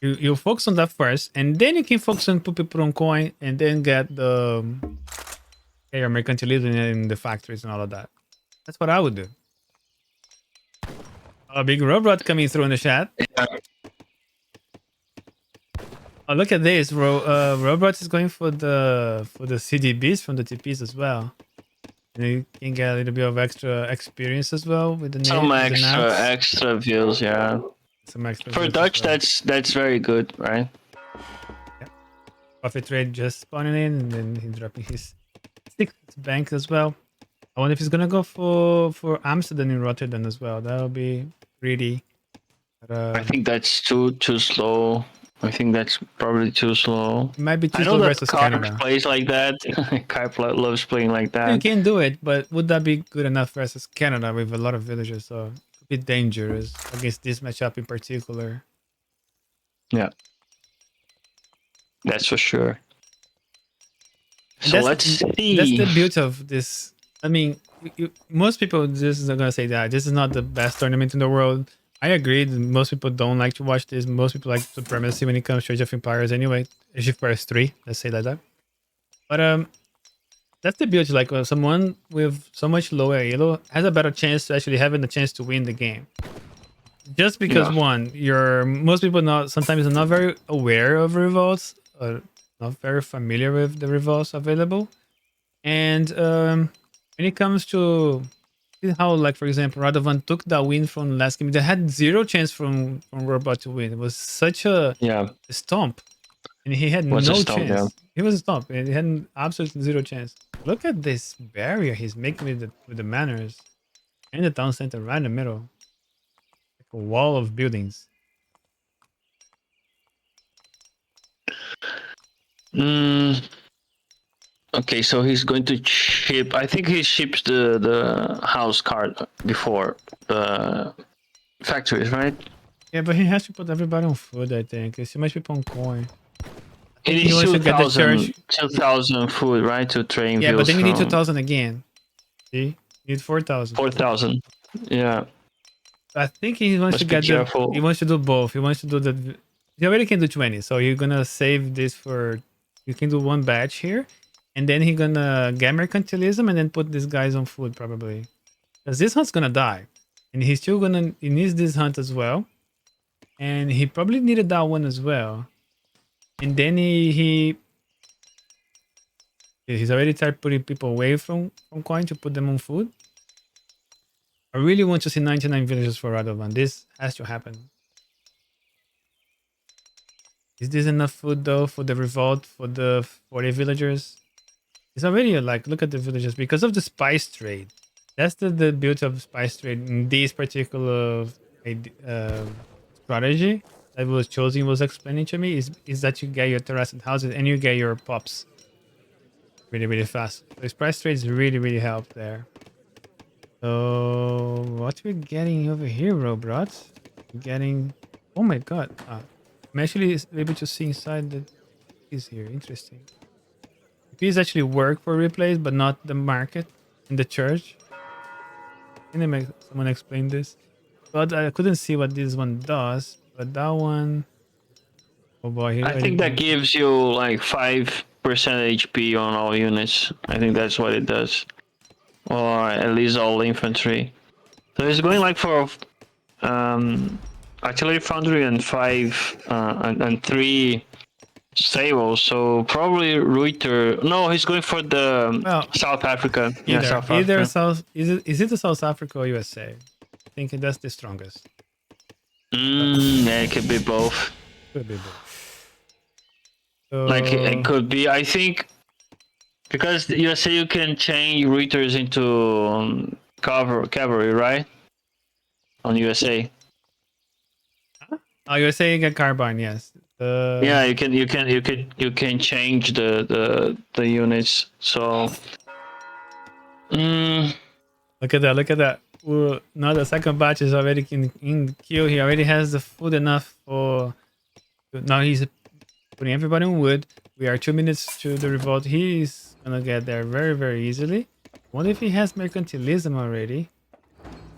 You focus on that first, and then you can focus on put people on coin, and then get the your mercantilism in the factories and all of that. That's what I would do. A big Rohbrot coming through in the chat. Yeah. Oh, look at this. Rohbrot is going for the CDBs from the TPs as well. And you can get a little bit of extra experience as well with the Some with the nats. extra views, yeah. Some extra For views as Dutch, well. that's very good, right? Yeah. Profit trade just spawning in, and then he's dropping his 6th bank as well. I wonder if he's gonna go for Amsterdam in Rotterdam as well. That'll be pretty. I think that's too slow. I think that's probably too slow. It might be too I know slow that versus Carp Canada. plays like that. Carp loves playing like You that. can do it, but would that be good enough versus Canada with a lot of villagers? So it could be dangerous against this matchup in particular. Yeah, that's for sure. And So let's see. That's the beauty of this. I mean, most people just are gonna say that this is not the best tournament in the world. I agree. Most people don't like to watch this. Most people like supremacy when it comes to Age of Empires. Anyway, Age of Empires 3. Let's say like that. But that's the beauty. Like someone with so much lower elo has a better chance to actually having the chance to win the game. Just because Yeah. one, you're most people not sometimes are not very aware of revolts, or not very familiar with the revolts available. And when it comes to how, like for example, Radovan took that win from last game, they had zero chance from Rohbrot to win. It was such a Yeah. stomp, and he had What's a no stomp, yeah. chance. He was a stomp, and he had absolutely zero chance. Look at this barrier he's making with the manners and the town center right in the middle, like a wall of buildings. Mm, okay, so he's going to ship. I think he ships the house card before the factories, right? Yeah, but he has to put everybody on food. I think there's too much people on coin. I It think he is wants to get the church. 2,000 food, right? To train Yeah, but views then you need from 2,000 again. See, you need 4,000. 4,000. Yeah, I think he wants to must be get the. careful. He wants to do both. He wants to do the. He already can do 20, so you're gonna save this for. You can do one batch here, and then he gonna get mercantilism and then put these guys on food probably, because this hunt's gonna die, and he's still gonna. He needs this hunt as well, and he probably needed that one as well, and then he's already started putting people away from coin to put them on food. I really want to see 99 villages for Radovan. This has to happen. Is this enough food though for the revolt for the 40 villagers? It's already like look at the villagers because of the spice trade. That's the beauty of spice trade in this particular uh, strategy that was chosen was explaining to me is that you get your terraced houses and you get your pops really really fast. So spice trades really really help there. So what we're getting over here, Rohbrot? We're getting. Oh my god! I'm actually able to see inside the is here. Interesting. These actually work for replays, but not the market in the church. Can they make someone explain this? But I couldn't see what this one does. But that one, oh boy, I think that gives you like 5% HP on all units. I think that's what it does, or at least all infantry. So it's going like for artillery foundry and 3 stables. So probably Reuter. No, he's going for the South Africa. Yeah, South Africa. Is it the South Africa or USA? I think that's the strongest. Yeah, it could be both. Could be both. Like it could be. I think because USA you can change Reuters into cavalry, right? On USA. Oh, USA get carbine, yes. Yeah, you can change the units. So mm, Look at that! Look at that! Ooh, now the second batch is already in queue. He already has the food enough for. Now he's putting everybody on wood. We are 2 minutes to the revolt. He's gonna get there very easily. What if he has mercantilism already?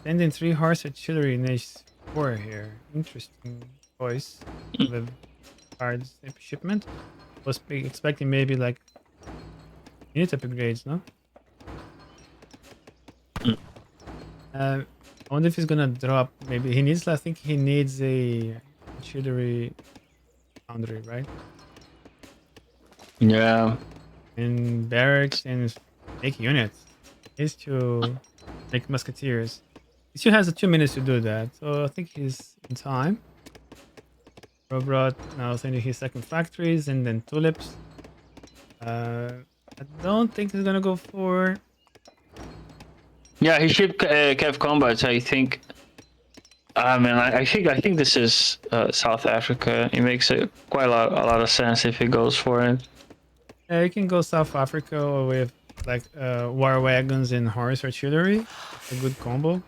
Sending 3 horse artillery in H4 here. Interesting choice of a card shipment. Was expecting maybe like unit upgrades, no? I wonder if he's gonna drop. Maybe he needs. I think he needs a artillery foundry, right? yeah. And barracks and make units. Is to make musketeers. He still has 2 minutes to do that, so I think he's in time. Rohbrot now sending his second factories and then tulips. I don't think he's gonna go for. Yeah, he should have combats. I think. Man, I think this is South Africa. It makes quite a lot of sense if he goes for it. Yeah, you can go South Africa with like war wagons and horse artillery. It's a good combo.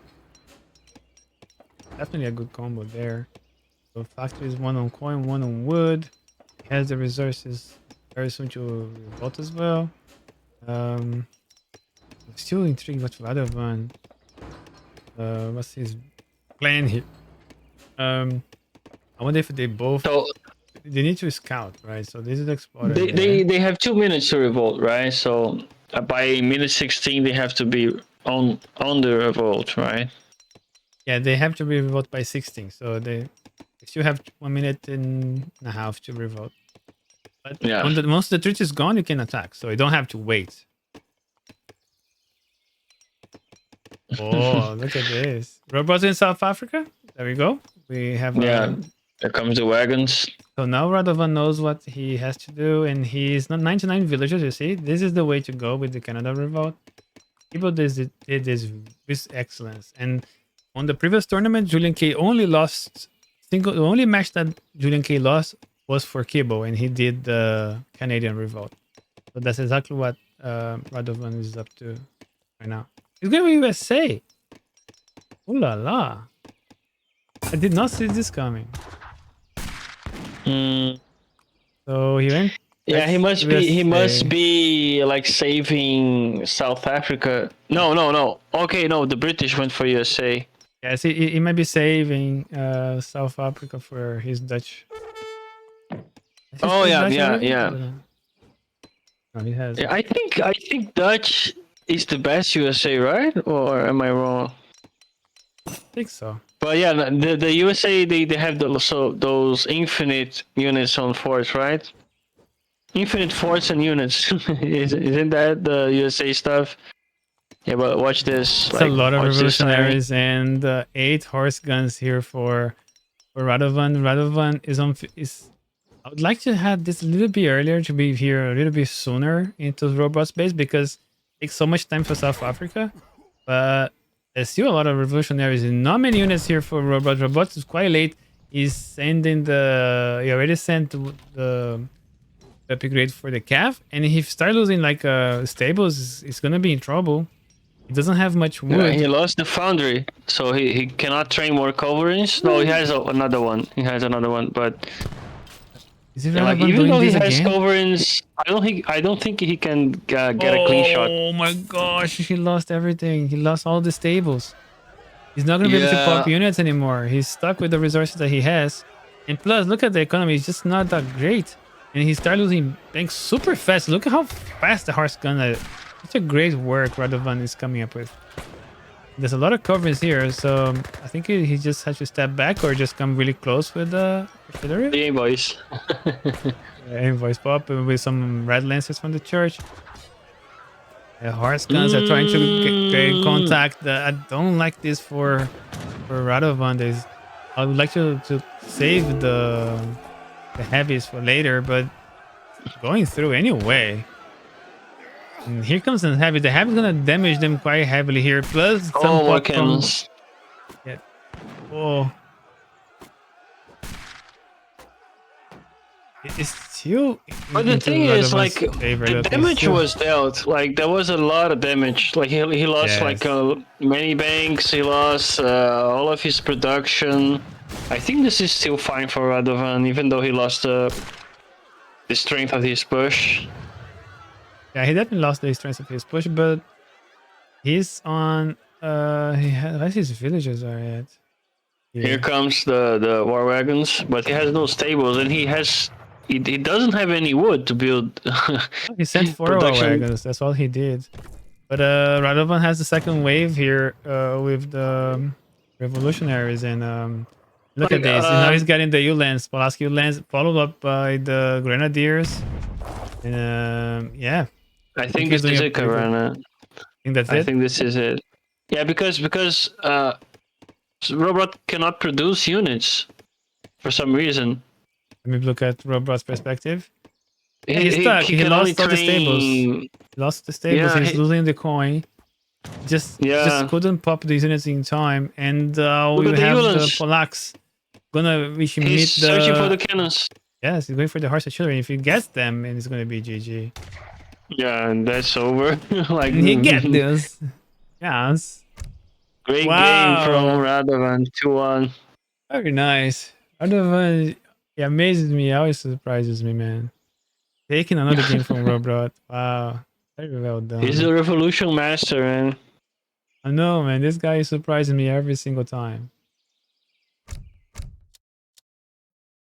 Definitely a good combo there. So factories, one on coin, one on wood. He has the resources very soon to revolt as well. I'm still intrigued with Radovan. What's his plan here? I wonder if they both. So They need to scout, right? So this is the explorer. they have 2 minutes to revolt, right? So by minute 16 they have to be on the revolt, right? Yeah, they have to be revolt by 16. So they still have 1 minute and a half to revolt. But Yeah. once the treat is gone, you can attack. So you don't have to wait. Oh, look at this. Robots in South Africa. There we go. We have. Yeah. There comes the wagons. So now Radovan knows what he has to do, and he's not 99 villagers. You see, this is the way to go with the Canada Revolt. People did this with excellence. And on the previous tournament, Julian K only lost the only match that Julian K lost was for Kibo, and he did the Canadian Revolt. So that's exactly what Radovan is up to right now. He's going to USA. Ooh la la! I did not see this coming. So he went. Yeah, he must be like saving South Africa. No. Okay, no, the British went for USA. Yes, he might be saving South Africa for his Dutch. Oh yeah. No, he has. Yeah, I think Dutch is the best USA, right? Or am I wrong? I think so. But yeah, the USA they have those infinite units on force, right? Infinite force and units. Isn't that the USA stuff? Yeah, but watch this. It's a lot of revolutionaries and 8 horse guns here for Radovan. Radovan is. I would like to have this a little bit earlier, to be here a little bit sooner into Rohbrot's base, because it takes so much time for South Africa. But there's still a lot of revolutionaries and not many units here for Rohbrot. Rohbrot is quite late. He's sending he already sent the upgrade for the calf, and if he starts losing like stables, he's gonna be in trouble. He doesn't have much wood. Yeah, he lost the foundry, so he cannot train more coverings. No, he has another one. But like, even though he has coverings, I don't think he can get a clean shot. Oh my gosh, he lost everything. He lost all the stables. He's not gonna be able to pop units anymore. He's stuck with the resources that he has, and plus, look at the economy. It's just not that great. And he started losing banks super fast. Look at how fast the horse gun is. Such a great work Radovan is coming up with. There's a lot of coverings here, so I think he just has to step back or just come really close with the artillery. The invoice. Invoice pop with some red lances from the church. The horse guns are trying to get in contact. I don't like this for Radovan. I would like to save the heavies for later, but going through anyway. And here comes the heavy. The heavy is gonna damage them quite heavily here. Plus some more cannons. Yeah. Oh. It's still But the into thing is, Radovan's like, favor. the That they damage still, was dealt. Like, there was a lot of damage. Like, he lost, like, yes. many banks. He lost all of his production. I think this is still fine for Radovan, even though he lost the strength of his push. Yeah, he definitely lost the strength of his push, but he's on. He has his villagers are at Here here. comes the war wagons, but he has no stables, and he doesn't have any wood to build Oh, he sent 4 production. wagons. That's all he did. But Radovan has the second wave here with the revolutionaries, and look at Like, this. Now he's getting the Ulands, Pulaski Ulands, followed up by the Grenadiers, and yeah, I I think think he's this doing is a it, pretty good. Karana. I think that's I it. think this is it. Yeah, because Robot cannot produce units for some reason. Let me look at Rohbrot's perspective. Yeah, He, he's he, stuck. he He can only lost all the stables. train. He lost the stables. Yeah, He's losing the coin. Just yeah. couldn't pop these units in time, and Look we at the have the Uhlans. Polacks gonna we should He's meet searching for the the cannons. yes, he's going for the horse of children. If he gets them, and it's gonna be GG. Yeah, and that's over. Like, And he get this. Yes. great game from Wow. Radovan, 2-1. Very nice. Radovan, he amazes me. He always surprises me, man. Taking another game from Rohbrot. Wow. Very well He's done. a revolution master, man. I know, man. This guy is surprising me every single time.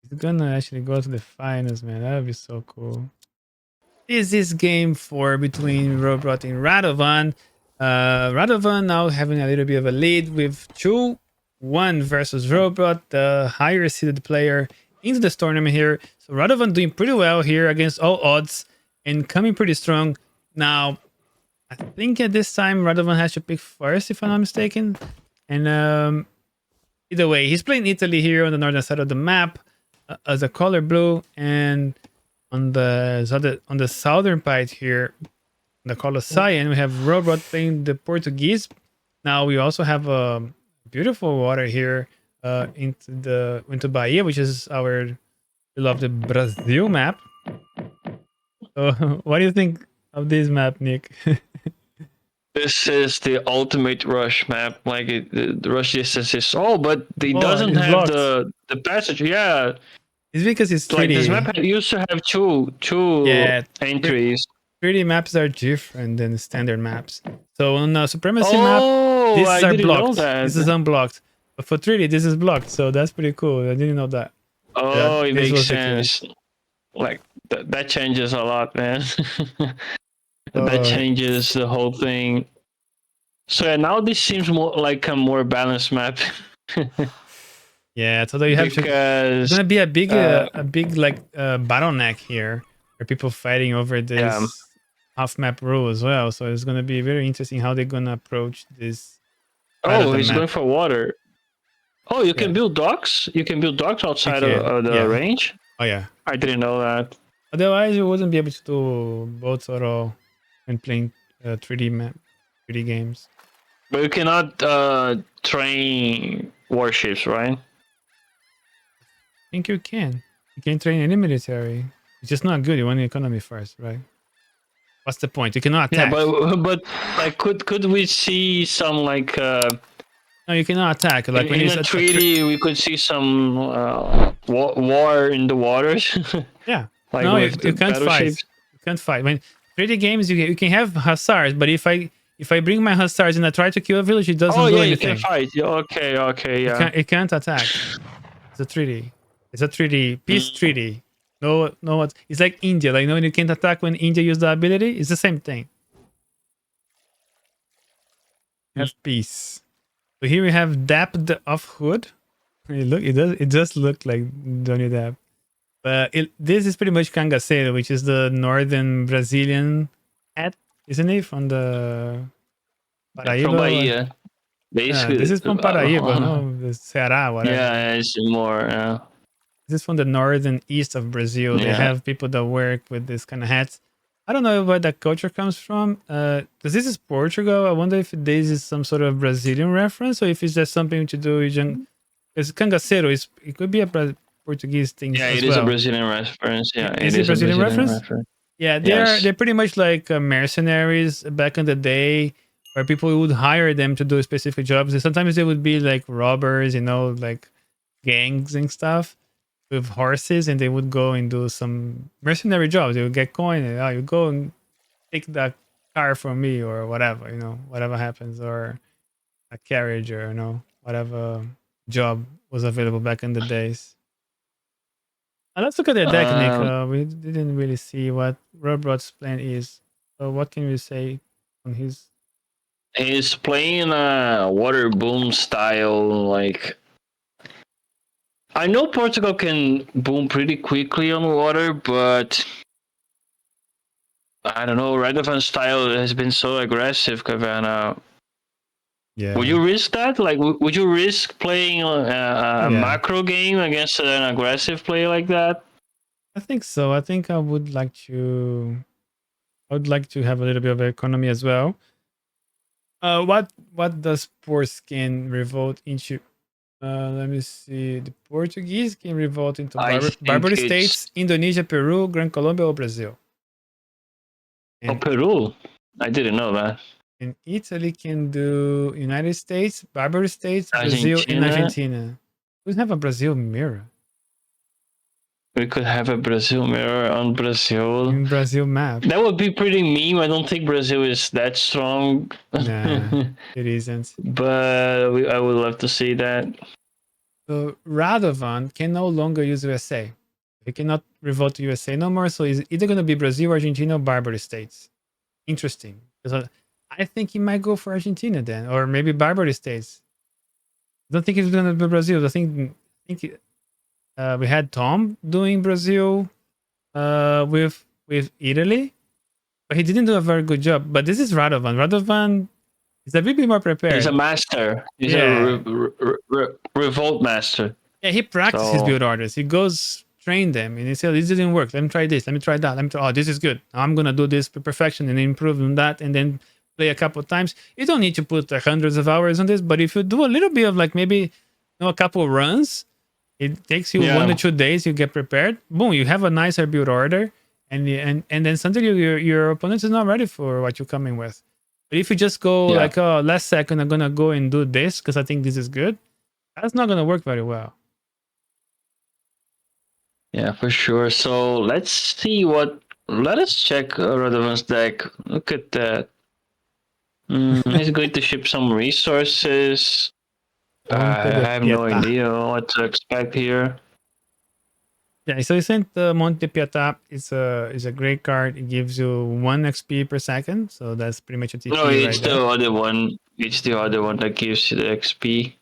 He's gonna actually go to the finals, man. That would be so cool. Is this game 4 between Rohbrot and Radovan? Radovan now having a little bit of a lead with 2-1 versus Rohbrot, the higher seeded player into this tournament here. So Radovan doing pretty well here against all odds and coming pretty strong. Now, I think at this time Radovan has to pick first, if I'm not mistaken. And either way, he's playing Italy here on the northern side of the map as a color blue, and on the southern part here, the color cyan, we have Rohbrot playing the Portuguese. Now we also have a beautiful water here into Bahia, which is our beloved Brazil map. So, what do you think of this map, Nick? This is the ultimate rush map. Like, the rush distance is but they Oh, doesn't it's have blocked. the passage. Yeah, It's because it's like this 3D. map used to have two Yeah, entries. 3D maps are different than standard maps. So on a supremacy map, Oh, these I are didn't know blocked. that. This is unblocked. But for 3D, this is blocked. So that's pretty cool. I didn't know that. Oh, it This makes was the case. sense. Like, that changes a lot, man. That Oh, changes the whole thing. So yeah, now this seems more like a more balanced map. yeah. So you have to. It's Because gonna be a big like bottleneck here, where people fighting over yeah. this half map rule as well. So it's gonna be very interesting how they're gonna approach this part of Oh, the he's map. going for water. Oh, you can Yes, build docks. You can build docks you outside can. of the Yeah. range. Oh yeah. I didn't know that. Otherwise, you wouldn't be able to do boats at all when playing 3D map, 3D games. But you cannot train warships, right? I think you can. You can train any military. It's just not good. You want the economy first, right? What's the point? You cannot Yeah, attack. but like, could we see some, like, No, you cannot attack. Like when in it's a treaty we could see some war in the waters, yeah. like No, with the you can't battleships. fight. You can't fight. When 3D games, you can have hussars, but if I bring my hussars and I try to kill a village, it Oh doesn't do yeah, you can anything. fight. Yeah, okay, yeah. It can't attack. It's a 3D. It's a 3D peace Mm. 3D. No, no. It's like India. Like no, you can't attack when India use the ability. It's the same thing. Have peace. So here we have Dapd of Hood. It does look like Donny Dap. But this is pretty much Cangaceiro, which is the northern Brazilian hat, isn't it? From the Yeah, from Paraíba. Bahia, This basically. is from Paraíba, no? The Ceará, whatever. Yeah, it's more. This is from the northern east of Brazil. They Yeah. have people that work with this kind of hats. I don't know where that culture comes from. Because this is Portugal. I wonder if this is some sort of Brazilian reference or if it's just something to do with because cangaceiro it could be a Portuguese things Yeah, as it is a well. Brazilian reference. Yeah, it Is it is a Brazilian Brazilian reference? reference. Yeah, Yes. they're pretty much like mercenaries back in the day, where people would hire them to do specific jobs. And sometimes they would be like robbers, like gangs and stuff with horses, and they would go and do some mercenary jobs. They would get coin, and you go and take that car from me or whatever, whatever happens, or a carriage, or whatever job was available back in the days. Let's look at the deck, Nick. Um, We didn't really see what Robrot's plan is. So what can we say on his? he's playing a water boom style. Like, I know Portugal can boom pretty quickly on water, but I don't know. Radovan style has been so aggressive, Kavana. Would Yeah. you risk that? Like, would you risk playing Oh a yeah. macro game against an aggressive play like that? I think so. I think I would like to. I would like to have a little bit of economy as well. What does Porskin revolt into? Let me see. The Portuguese can revolt into I think Barbary it's states, Indonesia, Peru, Gran Colombia, or Brazil. And Peru. I didn't know that. Italy can do United States, Barbary states, Brazil, and Argentina. Argentina. We have a Brazil mirror We could have a Brazil mirror on Brazil. in Brazil map. That would be pretty mean. I don't think Brazil is that strong. Nah, it isn't. But I would love to see that. So Radovan can no longer use USA. He cannot revolt to USA no more. So it's either going to be Brazil, Argentina, or Barbary states. Interesting. Because I think he might go for Argentina then, or maybe Barbary states. I don't think it's going to be Brazil. I think we had Tom doing Brazil with Italy, but he didn't do a very good job. But this is Radovan. Radovan is a bit more He's a prepared. master. He's a Yeah, revolt master. yeah. He practices his So build orders. He goes train them, and he says, "This didn't work. Let me try this. Let me try that. Let me try. Oh, this is good. Now I'm gonna do this to perfection and improve on that, and then play a couple of times." You don't need to put hundreds of hours on this, but if you do a little bit of like maybe a couple of runs, it takes you 1 to 2 days. You get prepared. Boom, you have a nicer build order, and then suddenly your opponent is not ready for what you're coming with. But if you just go yeah, like, oh, last second, I'm gonna go and do this because I think this is good, that's not gonna work very well. yeah, for sure. So let's see what. Let us check Radovan's deck. Look at that. He's going to ship some resources. Monte I de have no Pietà. idea what to expect here. Yeah, so he sent the Monte Pietà. It's a great card. It gives you 1 XP per second, so that's pretty much a No, TP right it's there. the other one. It's the other one that gives you the XP.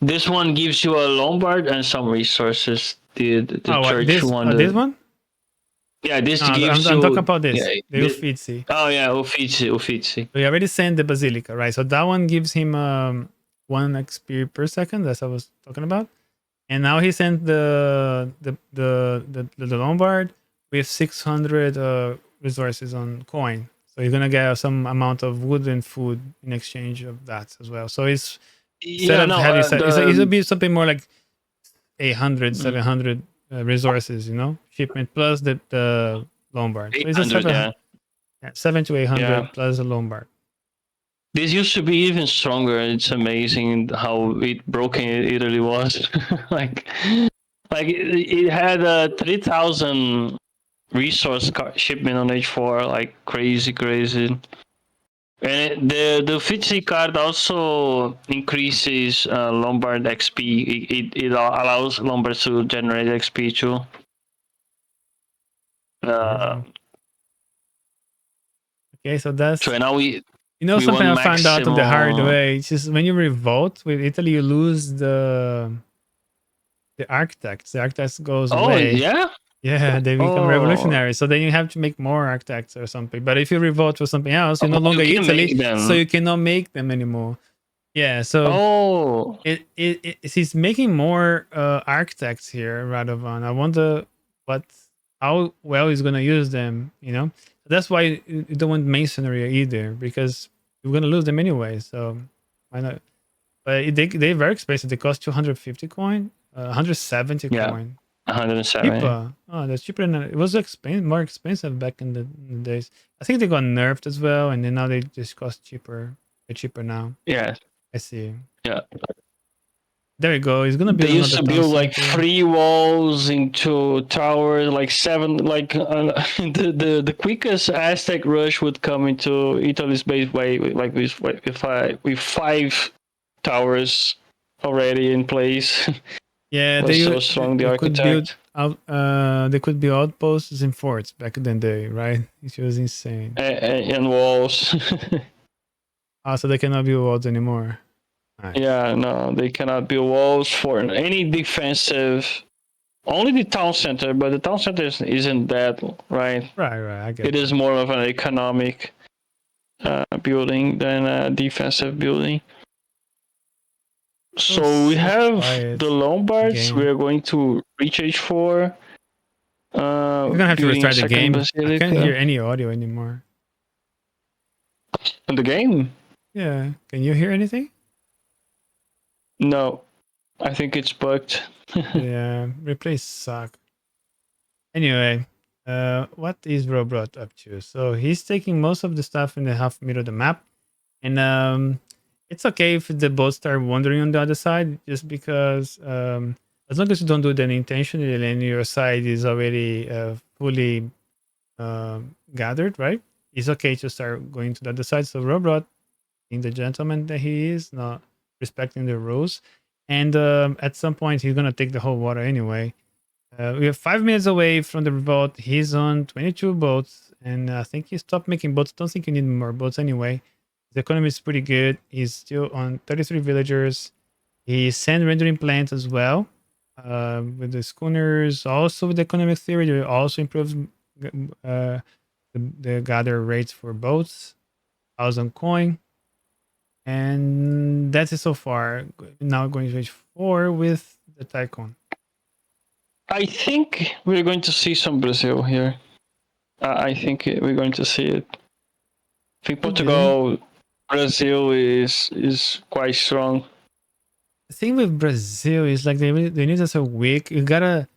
This one gives you a Lombard and some resources. The Oh, what church this? one. This one? Yeah, this No, I'm, gives I'm talking you. about Yeah, this. The Uffizi. oh yeah, Uffizi, Uffizi. So he already sent the Basilica, right? So that one gives him 1 XP per second. That's what I was talking about. And now he sent the Lombard with 600 resources on coin. So you're gonna get some amount of wood and food in exchange of that as well. So it's instead Yeah, of no, having it'll the be something more like 800, mm, 700 resources, shipment plus the Lombard. So it's a 800. Yeah, 7 to 800 yeah. plus a Lombard. This used to be even stronger. It's amazing how broken it really was. like, it had 3,000 resource shipment on H4, like crazy, crazy. And the Fitzy card also increases Lombard XP. It allows Lombard to generate XP too. Uh, Okay, so that's so now we something want I found out of the hard maximum. way. It's just when you revolt with Italy, you lose the architects. The architects goes Oh away. yeah. Yeah, they become Oh, revolutionary. So then you have to make more architects or something. But if you revolt for something else, you're no you longer can Italy, make so them. you cannot make them anymore. Yeah, so Oh, he's making more architects here, Radovan. I wonder what how well he's gonna use them. That's why you don't want masonry either, because you're gonna lose them anyway. So why not? But they're very expensive. They cost 250 coin. 170 coin. 107. Cheaper. Oh, that's cheaper than it was more expensive back in the days. I think they got nerfed as well, and then now they just cost cheaper. They're cheaper now. Yeah. I see. Yeah. There you go. He's gonna build They used another to town build like center. 3 walls into towers, like 7. Like the quickest Aztec rush would come into Italy's base by like with 5 towers already in place. Yeah, Was so strong the they could build architect. out. They could build outposts and forts back in the day, right? It was insane. And walls. So they cannot build walls anymore. Nice. Yeah, no, they cannot build walls for any defensive. Only the town center, but the town center isn't that, right? Right. I get It is more of an economic building than a defensive building. So we have the Lombards. We are going to reach H4. You're gonna have to restart the game. Basilica. I can't hear any audio anymore. In the game? Yeah. Can you hear anything? No. I think it's bugged. Yeah, replays suck. Anyway, what is Rohbrot up to? So he's taking most of the stuff in the half middle of the map, and it's okay if the boats start wandering on the other side, just because as long as you don't do that intentionally and your side is already fully gathered, right? It's okay to start going to the other side. So Rohbrot, being the gentleman that he is, not respecting the rules, and at some point he's gonna take the whole water anyway. We are 5 minutes away from the revolt. He's on 22 boats, and I think he stopped making boats. Don't think you need more boats anyway. The economy is pretty good. He's still on 33 villagers. He sent rendering plants as well with the schooners. Also with the economic theory, they also improves the gather rates for boats. 1,000 coin. And that's it so far. Now going to page 4 with the Tycoon. I think we're going to see some Brazil here. I think we're going to see it. I think Portugal, Brazil is quite strong. The thing with Brazil is like they need us a week. You gotta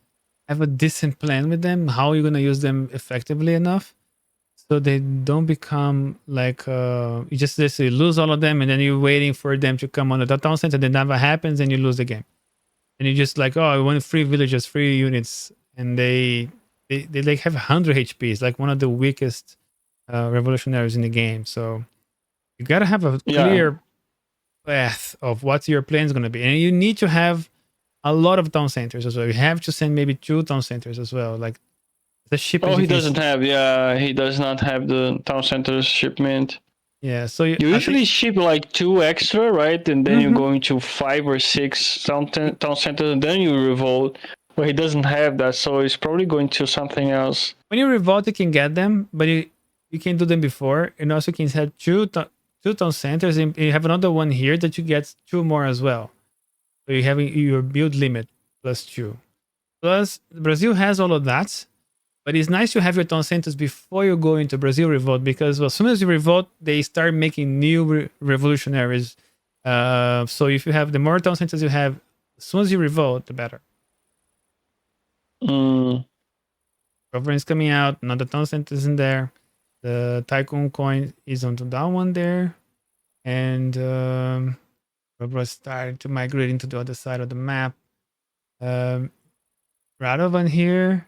have a decent plan with them. How you're gonna use them effectively enough, so they don't become like you just lose all of them, and then you're waiting for them to come on the town center. That never happens, and you lose the game. And you're just like, oh, I want free villages, free units, and they like have 100 HP. It's like one of the weakest revolutionaries in the game. So you gotta have a clear path of what your plan is gonna be, and you need to have a lot of town centers as well. You have to send maybe 2 town centers as well, like the shipment. Oh, he doesn't have. Yeah, he does not have the town centers shipment. Yeah, so you usually ship like 2 extra, right? And then you go into 5 or 6 town centers, and then you revolt. But he doesn't have that, so he's probably going to something else. When you revolt, you can get them, but you can do them before, and also you can have 2 town centers, and you have another one here that you get 2 more as well. So you have your build limit plus 2. Plus, Brazil has all of that. But it's nice to have your town centers before you go into Brazil revolt, because as soon as you revolt, they start making new revolutionaries. So if you have the more town centers you have, as soon as you revolt, the better. Government is coming out, another town centers in there. The Tycoon coin is on that one there. And Rohbrot started to migrate into the other side of the map. Radovan here.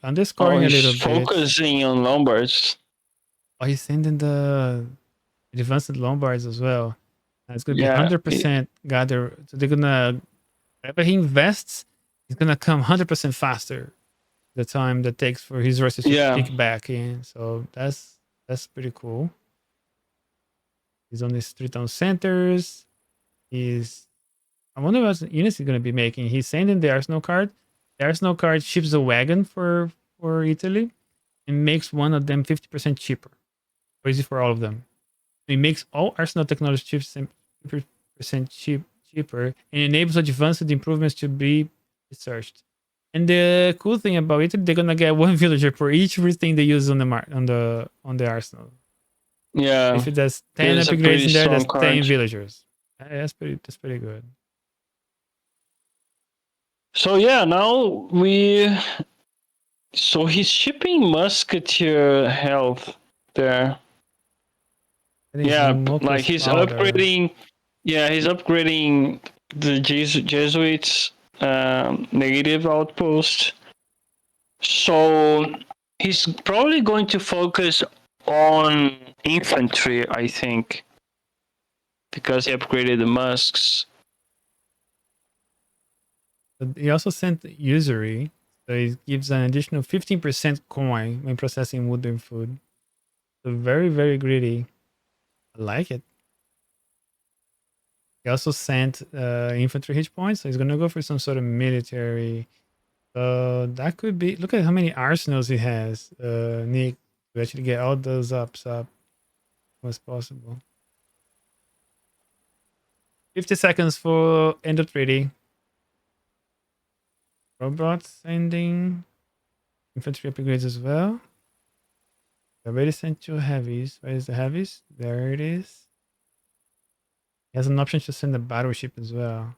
Underscoring a little bit. Focusing on Lombards. Oh, he's sending the advanced Lombards as well. It's gonna be 100% gather. So they're gonna, whenever he invests, he's gonna come 100% faster. The time that takes for his resources to kick back in. So that's pretty cool. He's on his 3 town centers. I wonder what units he's gonna be making. He's sending the Arsenal card. The Arsenal card ships a wagon for Italy and makes one of them 50% cheaper. Crazy for all of them. It makes all Arsenal technology chips 50% cheaper and enables advanced improvements to be researched. And the cool thing about it, they're gonna get 1 villager for each thing they use on the Arsenal. Yeah. If it does 10 upgrades in there, that's 10 villagers. That's pretty good. So yeah, now so he's shipping musketeer health there. And he's Yeah, nuclear like he's powder. upgrading. Yeah, he's upgrading the Jesuits' negative outpost. So he's probably going to focus on infantry, I think, because he upgraded the musks. But he also sent usury, so it gives an additional 15% coin when processing wood and food. So very, very greedy. I like it. He also sent infantry hit points, so he's gonna go for some sort of military. So that could be. Look at how many arsenals he has, Nick, to actually get all those ups up. What's possible? 50 seconds for end of 3D. Robots sending infantry upgrades as well. I already sent you heavies. Where is the heavies? There it is. He has an option to send a battleship as well.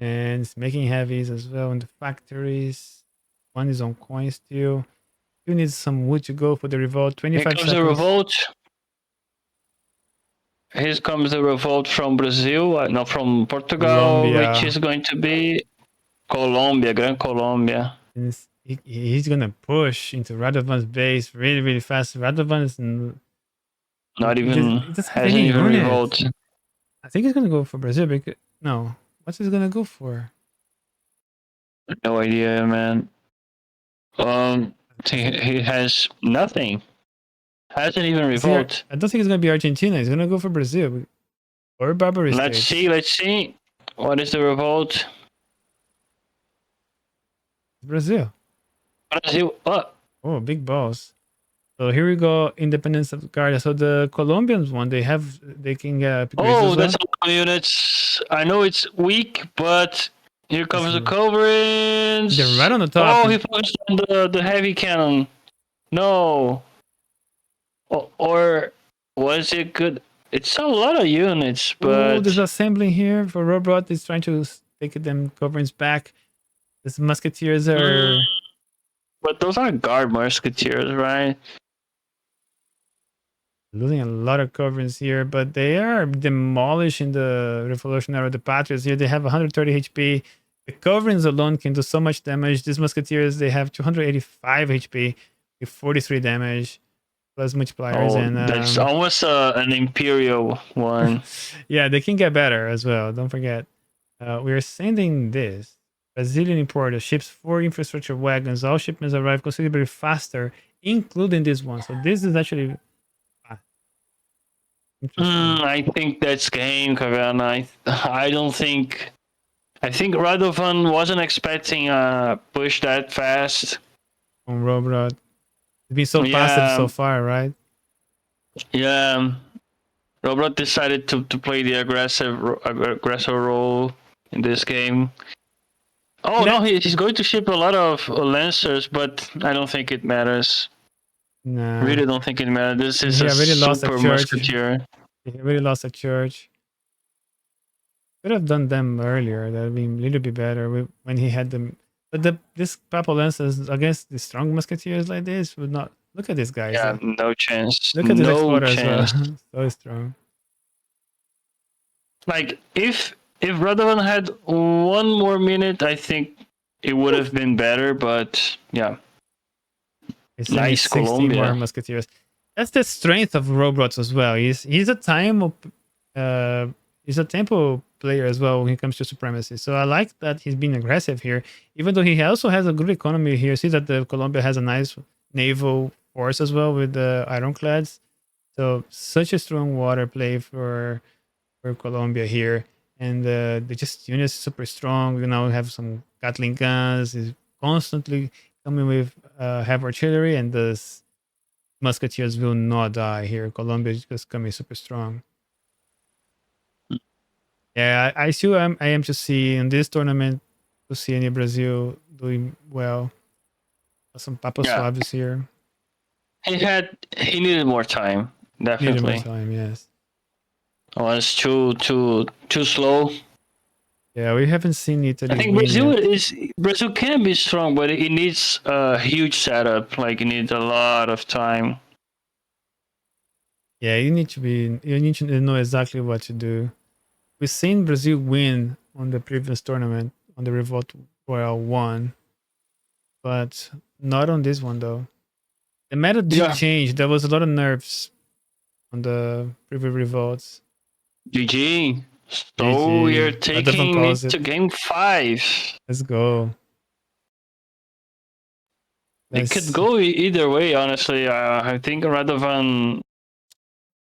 And it's making heavies as well in the factories. One is on coin still. You need some wood to go for the revolt. Here 25 comes the seconds. revolt. Here comes the revolt from Brazil, no, from Portugal, which Colombia. is going to be Colombia, Gran Colombia. And he's gonna push into Radovan's base really, really fast. Radovan is Not even he doesn't have hasn't any even units. revolt. I think he's gonna go for Brazil because no. What's he gonna go for? No idea, man. He has nothing. Hasn't even revolt. I don't think it's gonna be Argentina. He's gonna go for Brazil or Barbary Let's States. see. Let's see. What is the revolt? Brazil. Brazil. Oh, big balls. So here we go. Independence of Guardia. So the Colombians one, they can get upgrades Oh, as well. that's a lot of units. I know it's weak, but here comes the They're coverage. right on the top. Oh, he focused on the heavy cannon. No. Or was it good? It's a lot of units, Oh, there's but assembling here for Rohbrot. Is trying to take them coverings back. These musketeers are but those are guard musketeers, right? losing a lot of coverings here, but they are demolishing the Revolutionary, the Patriots here. They have 130 HP. The coverings alone can do so much damage. These musketeers, they have 285 HP with 43 damage plus multipliers. Oh, And that's almost an imperial one. yeah, they can get better as well. Don't forget. We are sending this. Brazilian importer ships 4 infrastructure wagons. All shipments arrive considerably faster, including this one. So this is actually interesting. I think that's game, Kavana. I don't think. I think Radovan wasn't expecting a push that fast. On Rohbrot. It's been so passive Yeah, so far, right? yeah. Rohbrot decided to play the aggressor role in this game. Oh no, he's going to ship a lot of lancers, but I don't think it matters. Nah. Really don't think it matters. This is He a already lost a super church. musketeer. He already lost a church. Could have done them earlier. That would be a little bit better when he had them. But this Papal Lances against the strong musketeers like this would not. Look at this guy. Yeah, no chance. Look at this No explorer as well. chance. So strong. Like if Radovan had one more minute, I think it would have been better. But yeah, He's nice 60 Colombia. more musketeers. That's the strength of Rohbrot as well. He's a he's a tempo player as well when it comes to supremacy. So I like that he's been aggressive here, even though he also has a good economy here. See that the Colombia has a nice naval force as well with the ironclads. So such a strong water play for Colombia here, and the just units super strong. You know, have some Gatling guns. Is constantly coming with heavy artillery, and the musketeers will not die here. Colombia is just coming super strong. Yeah, I am to see in this tournament to see any Brazil doing well. Some Papa Suaves here. He needed more time. Definitely Needed more time, yes. was too slow. Yeah, we haven't seen I Italy think win yet. Brazil can be strong, but it needs a huge setup. Like it needs a lot of time. Yeah, you need to know exactly what to do. We've seen Brazil win on the previous tournament on the Revolt Royale 1, but not on this one though. The meta did Yeah. change. There was a lot of nerfs on the previous revolts. GG. So we are GG. Radovan taking calls it it. to game 5. Let's go. It could Let's. go either way, honestly. I think Radovan,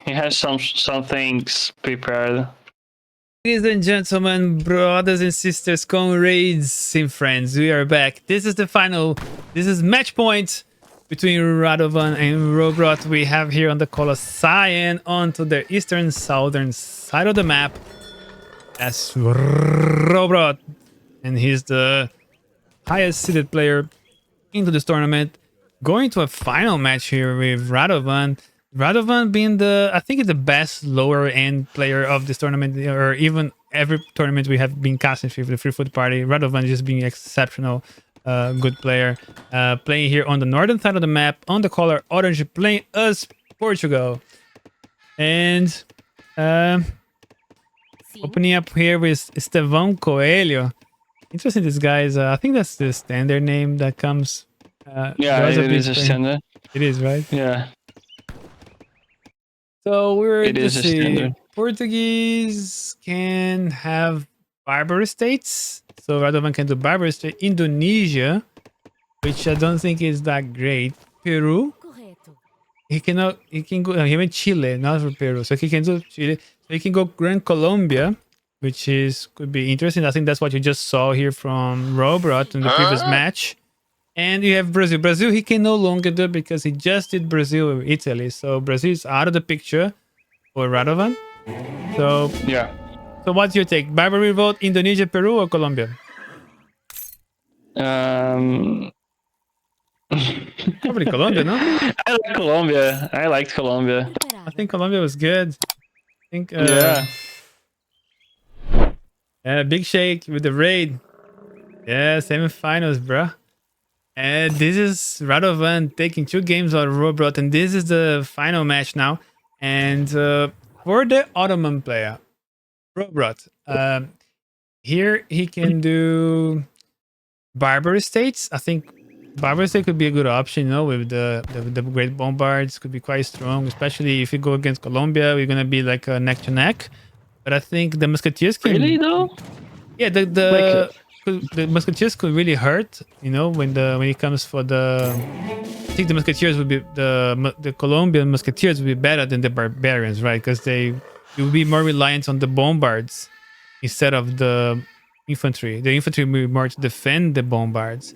he has some things prepared. Ladies and gentlemen, brothers and sisters, comrades and friends, we are back. This is the final. This is match point between Radovan and Rohbrot. We have here on the Colosseum onto the eastern southern side of the map. That's Rohbrot, and he's the highest seeded player into this tournament, going to a final match here with Radovan. Radovan being I think it's the best lower end player of this tournament, or even every tournament we have been casting for the Free Food Party. Radovan just being exceptional, good player. Playing here on the northern side of the map, on the color orange, playing us Portugal. And opening up here with Estevão Coelho. Interesting, this guy is, I think that's the standard name that comes. Yeah, it is a standard. It is, right? Yeah. So we're It to is a see standard. Portuguese can have barbar states. So Radovan can do barbar state. Indonesia, which I don't think is that great. Peru. He cannot. He can go. He went Chile, not for Peru. So he can do Chile. So he can go Grand Colombia, which is could be interesting. I think that's what you just saw here from Rohbrot in the previous match. And you have Brazil. Brazil, he can no longer do because he just did Brazil with Italy. So Brazil is out of the picture for Radovan. So yeah. So what's your take? Barbar Revolt, Indonesia, Peru, or Colombia? Probably Colombia, no? I like Colombia. I liked Colombia. I think Colombia was good. I think. Big shake with the raid. Yeah, semifinals, bro. And this is Radovan taking 2 games on Rohbrot, and this is the final match now. And for the Ottoman player, Rohbrot, here he can do Barbar States. I think Barbar State could be a good option, with the Great Bombards could be quite strong, especially if you go against Colombia. We're gonna be like a neck to neck. But I think the Musketeers can. Really though? Yeah, the Musketeers could really hurt, when it comes for the. I think the Musketeers would be the Colombian Musketeers would be better than the Barbarians, right? Because they would be more reliant on the Bombards instead of the infantry. The infantry will be more to defend the Bombards.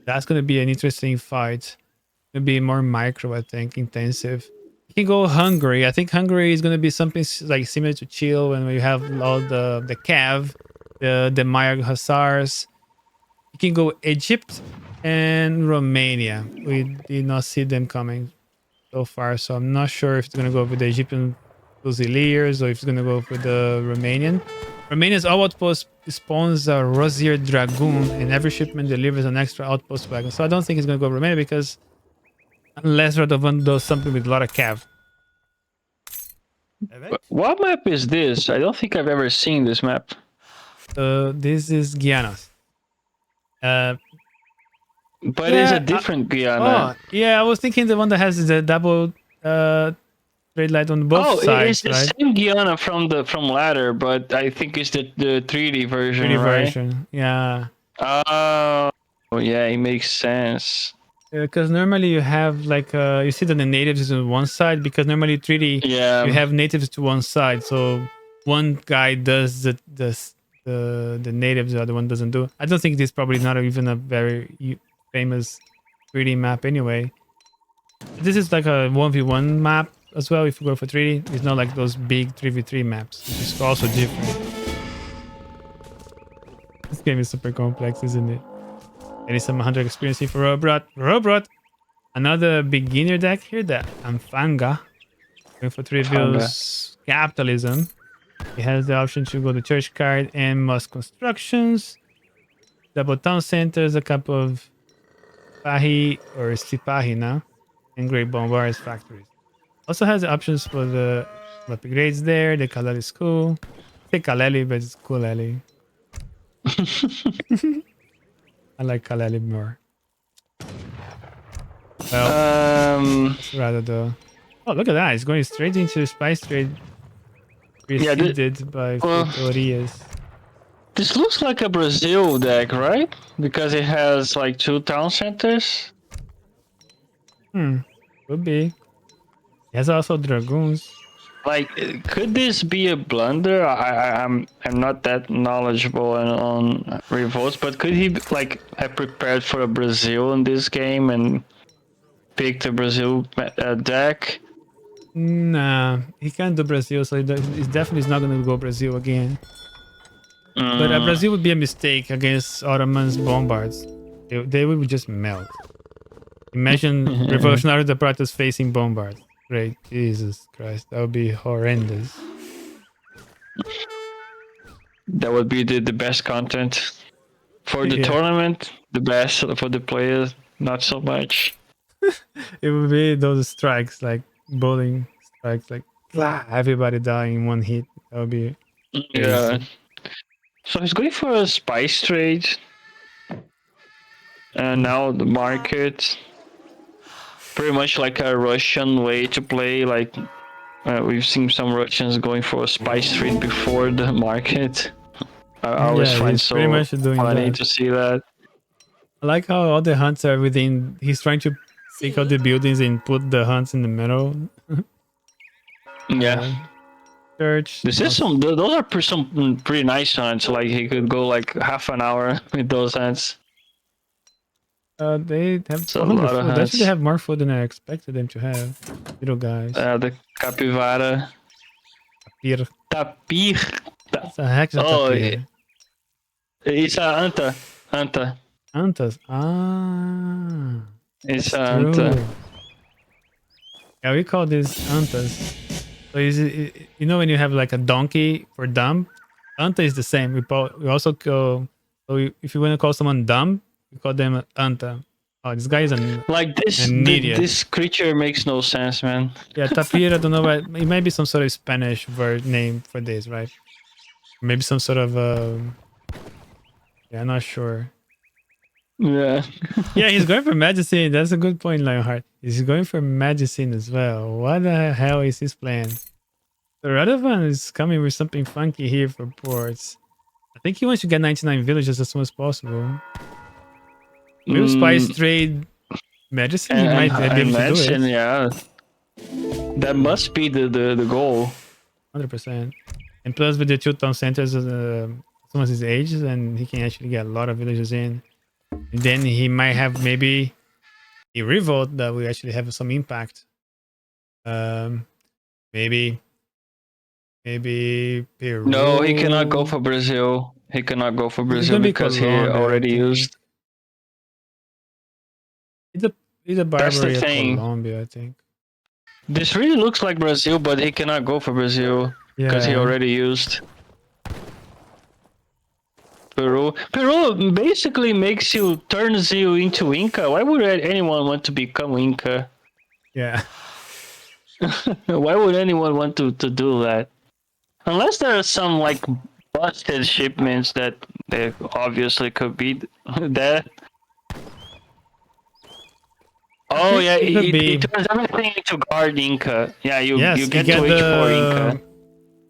That's gonna be an interesting fight. It'll be more micro, I think, intensive. You can go Hungary. I think Hungary is gonna be something like similar to Chile when we have all the Cav, the Maya Hussars. You can go Egypt and Romania. We did not see them coming so far, so I'm not sure if it's gonna go with the Egyptian Fusiliers or if it's gonna go with the Romanian. Romania's all outpost spawns a Rosier Dragoon, and every shipment delivers an extra outpost wagon. So I don't think it's gonna go Romania because unless Radovan does something with a lot of cav. What map is this? I don't think I've ever seen this map. This is Guyana. But it's a different Guyana. Oh, yeah, I was thinking the one that has the double red light on both sides. It's the same Guyana from ladder, but I think it's the 3D version, 3D right? version, yeah. Oh, yeah, it makes sense. Because normally you have like you see that the natives is on one side, because normally 3D you have natives to one side, so one guy does the natives, the other one doesn't do. I don't think this is probably not even a very famous 3D map anyway. This is like a 1v1 map as well. If you go for 3D, it's not like those big 3v3 maps, which is also different. This game is super complex, isn't it? Getting some 100 experience here for Rohbrot. Rohbrot, another beginner deck here, the Amfanga. Going for 3 bills. Capitalism. It has the option to go to church card and mosque constructions, double town centers, a couple of Pahi or Sipahi now, and Great Bombards factories. Also has options for the upgrades there. The Kalali school. I say Kalali, but it's Kulali. I like Kalali more. Well, rather the. Oh, look at that! It's going straight into spice trade, preceded by Frutorias. This looks like a Brazil deck, right? Because it has like 2 town centers. Could be. It has also dragoons. Like, could this be a blunder? I'm not that knowledgeable on revolts, but could he like have prepared for a Brazil in this game and picked a Brazil deck? Nah, he can't do Brazil, so he's definitely not going to go Brazil again. But Brazil would be a mistake against Ottoman's bombards. They would just melt. Imagine Revolutionary Departures facing bombards. Great, Jesus Christ, that would be horrendous. That would be the best content for the tournament. The best for the players, not so much. It would be those strikes, like bowling strikes, like everybody dying in one hit. That would be crazy. Yeah. So he's going for a spice trade. And now the market, pretty much like a Russian way to play. Like we've seen some Russians going for a spice trade before the market. I always find so funny to see that. I like how all the hunts are within. He's trying to pick out the buildings and put the hunts in the middle. Yeah. Church. This is some. Those are some pretty nice hunts. Like he could go like half an hour with those hunts. They have 400 food. They actually have more food than I expected them to have. Little guys. The capivara. Tapir. Tapir. What the heck is a tapir? It's a anta. Anta. Antas. Ah. It's a anta. Yeah, we call this antas. So you know when you have like a donkey for dumb, anta is the same. We also call. So if you want to call someone dumb, we call them anta. Oh, this guy is an idiot. This creature makes no sense, man. Yeah, tapir. I don't know, but it might be some sort of Spanish word name for this, right? Maybe some sort of yeah, I'm not sure. Yeah. Yeah, he's going for medicine. That's a good point, Lionheart. He's going for medicine as well. What the hell is his plan? The Radovan is coming with something funky here for ports. I think he wants to get 99 villages as soon as possible. Will spice trade medicine? He might be able to do it. Yeah. That must be the goal. 100%. And plus with the 2 town centers as soon as his ages, and he can actually get a lot of villages in. And then he might have maybe a revolt that will actually have some impact. Maybe Peru. No, he cannot go for Brazil. He cannot go for Brazil because he already used. He's a Barbary of Colombia, I think. This really looks like Brazil, but he cannot go for Brazil because he already used. Peru basically turns you into Inca. Why would anyone want to become Inca? Yeah. Why would anyone want to do that? Unless there are some like busted shipments that they obviously could be that. Oh yeah, it turns everything into guard Inca. Yeah, you get to H4 Inca.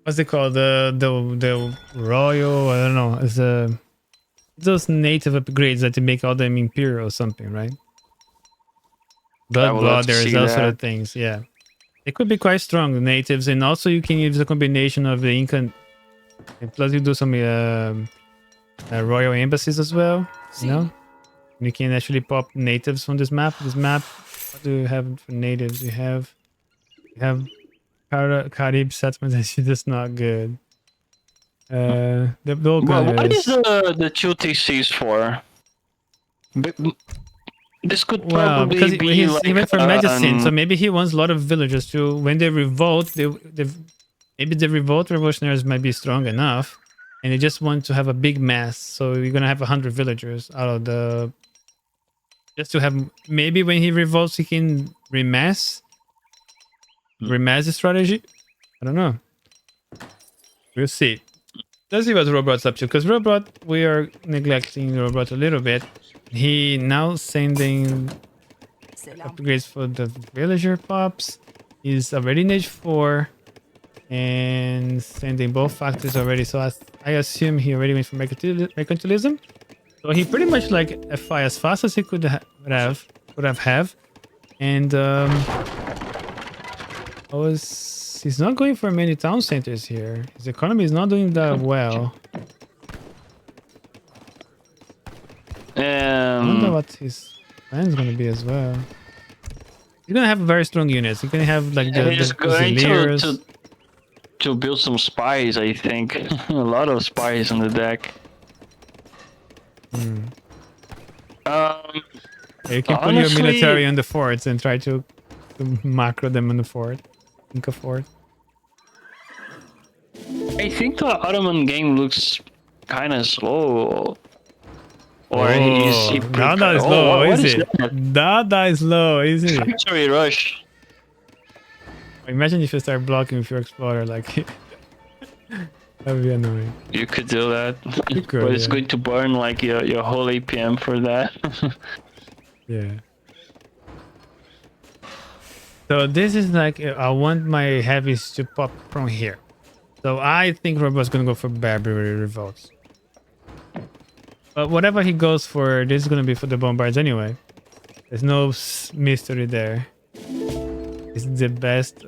What's it called? The Royal, I don't know. It's those native upgrades that you make all them imperial or something, right? Blood, there's those sort of things, yeah. It could be quite strong, the natives, and also you can use a combination of the Inca, and plus you do some royal embassies as well, you know? You can actually pop natives from this map. What do you have for natives? You have Carib settlements. That's just not good. What is the 2 TCs for? This could probably because be he went for medicine, so maybe he wants a lot of villagers to. When they revolt, Maybe the revolt revolutionaries might be strong enough, and they just want to have a big mass. So you're gonna have 100 villagers out of the, just to have, maybe when he revolts he can remass the strategy. I don't know. We'll see. Let's see what Rohbrot's up to, because Rohbrot, we are neglecting Rohbrot a little bit. He now sending upgrades for the villager pops. He's already in age 4 and sending both factories already. So I assume he already went for mercantilism. So he pretty much like FI as fast as he could have. And he's not going for many town centers here. His economy is not doing that well. I wonder what his plan is going to be as well. He's going to have very strong units. He's going to have like he's going to build some spies, I think. A lot of spies on the deck. You can put your military on the forts and try to macro them on the fort. Inca fort. I think the Ottoman game looks kind of slow. Or is he Dada is low, is it? Dada is low, isn't it? Factory rush. Imagine if you start blocking with your explorer, like that would be annoying. You could do that. You could, but it's going to burn like your whole APM for that. Yeah. So this is like, I want my heavies to pop from here. So I think Rohbrot's gonna go for Barbary Revolts. But whatever he goes for, this is gonna be for the Bombards anyway. There's no mystery there. It's the best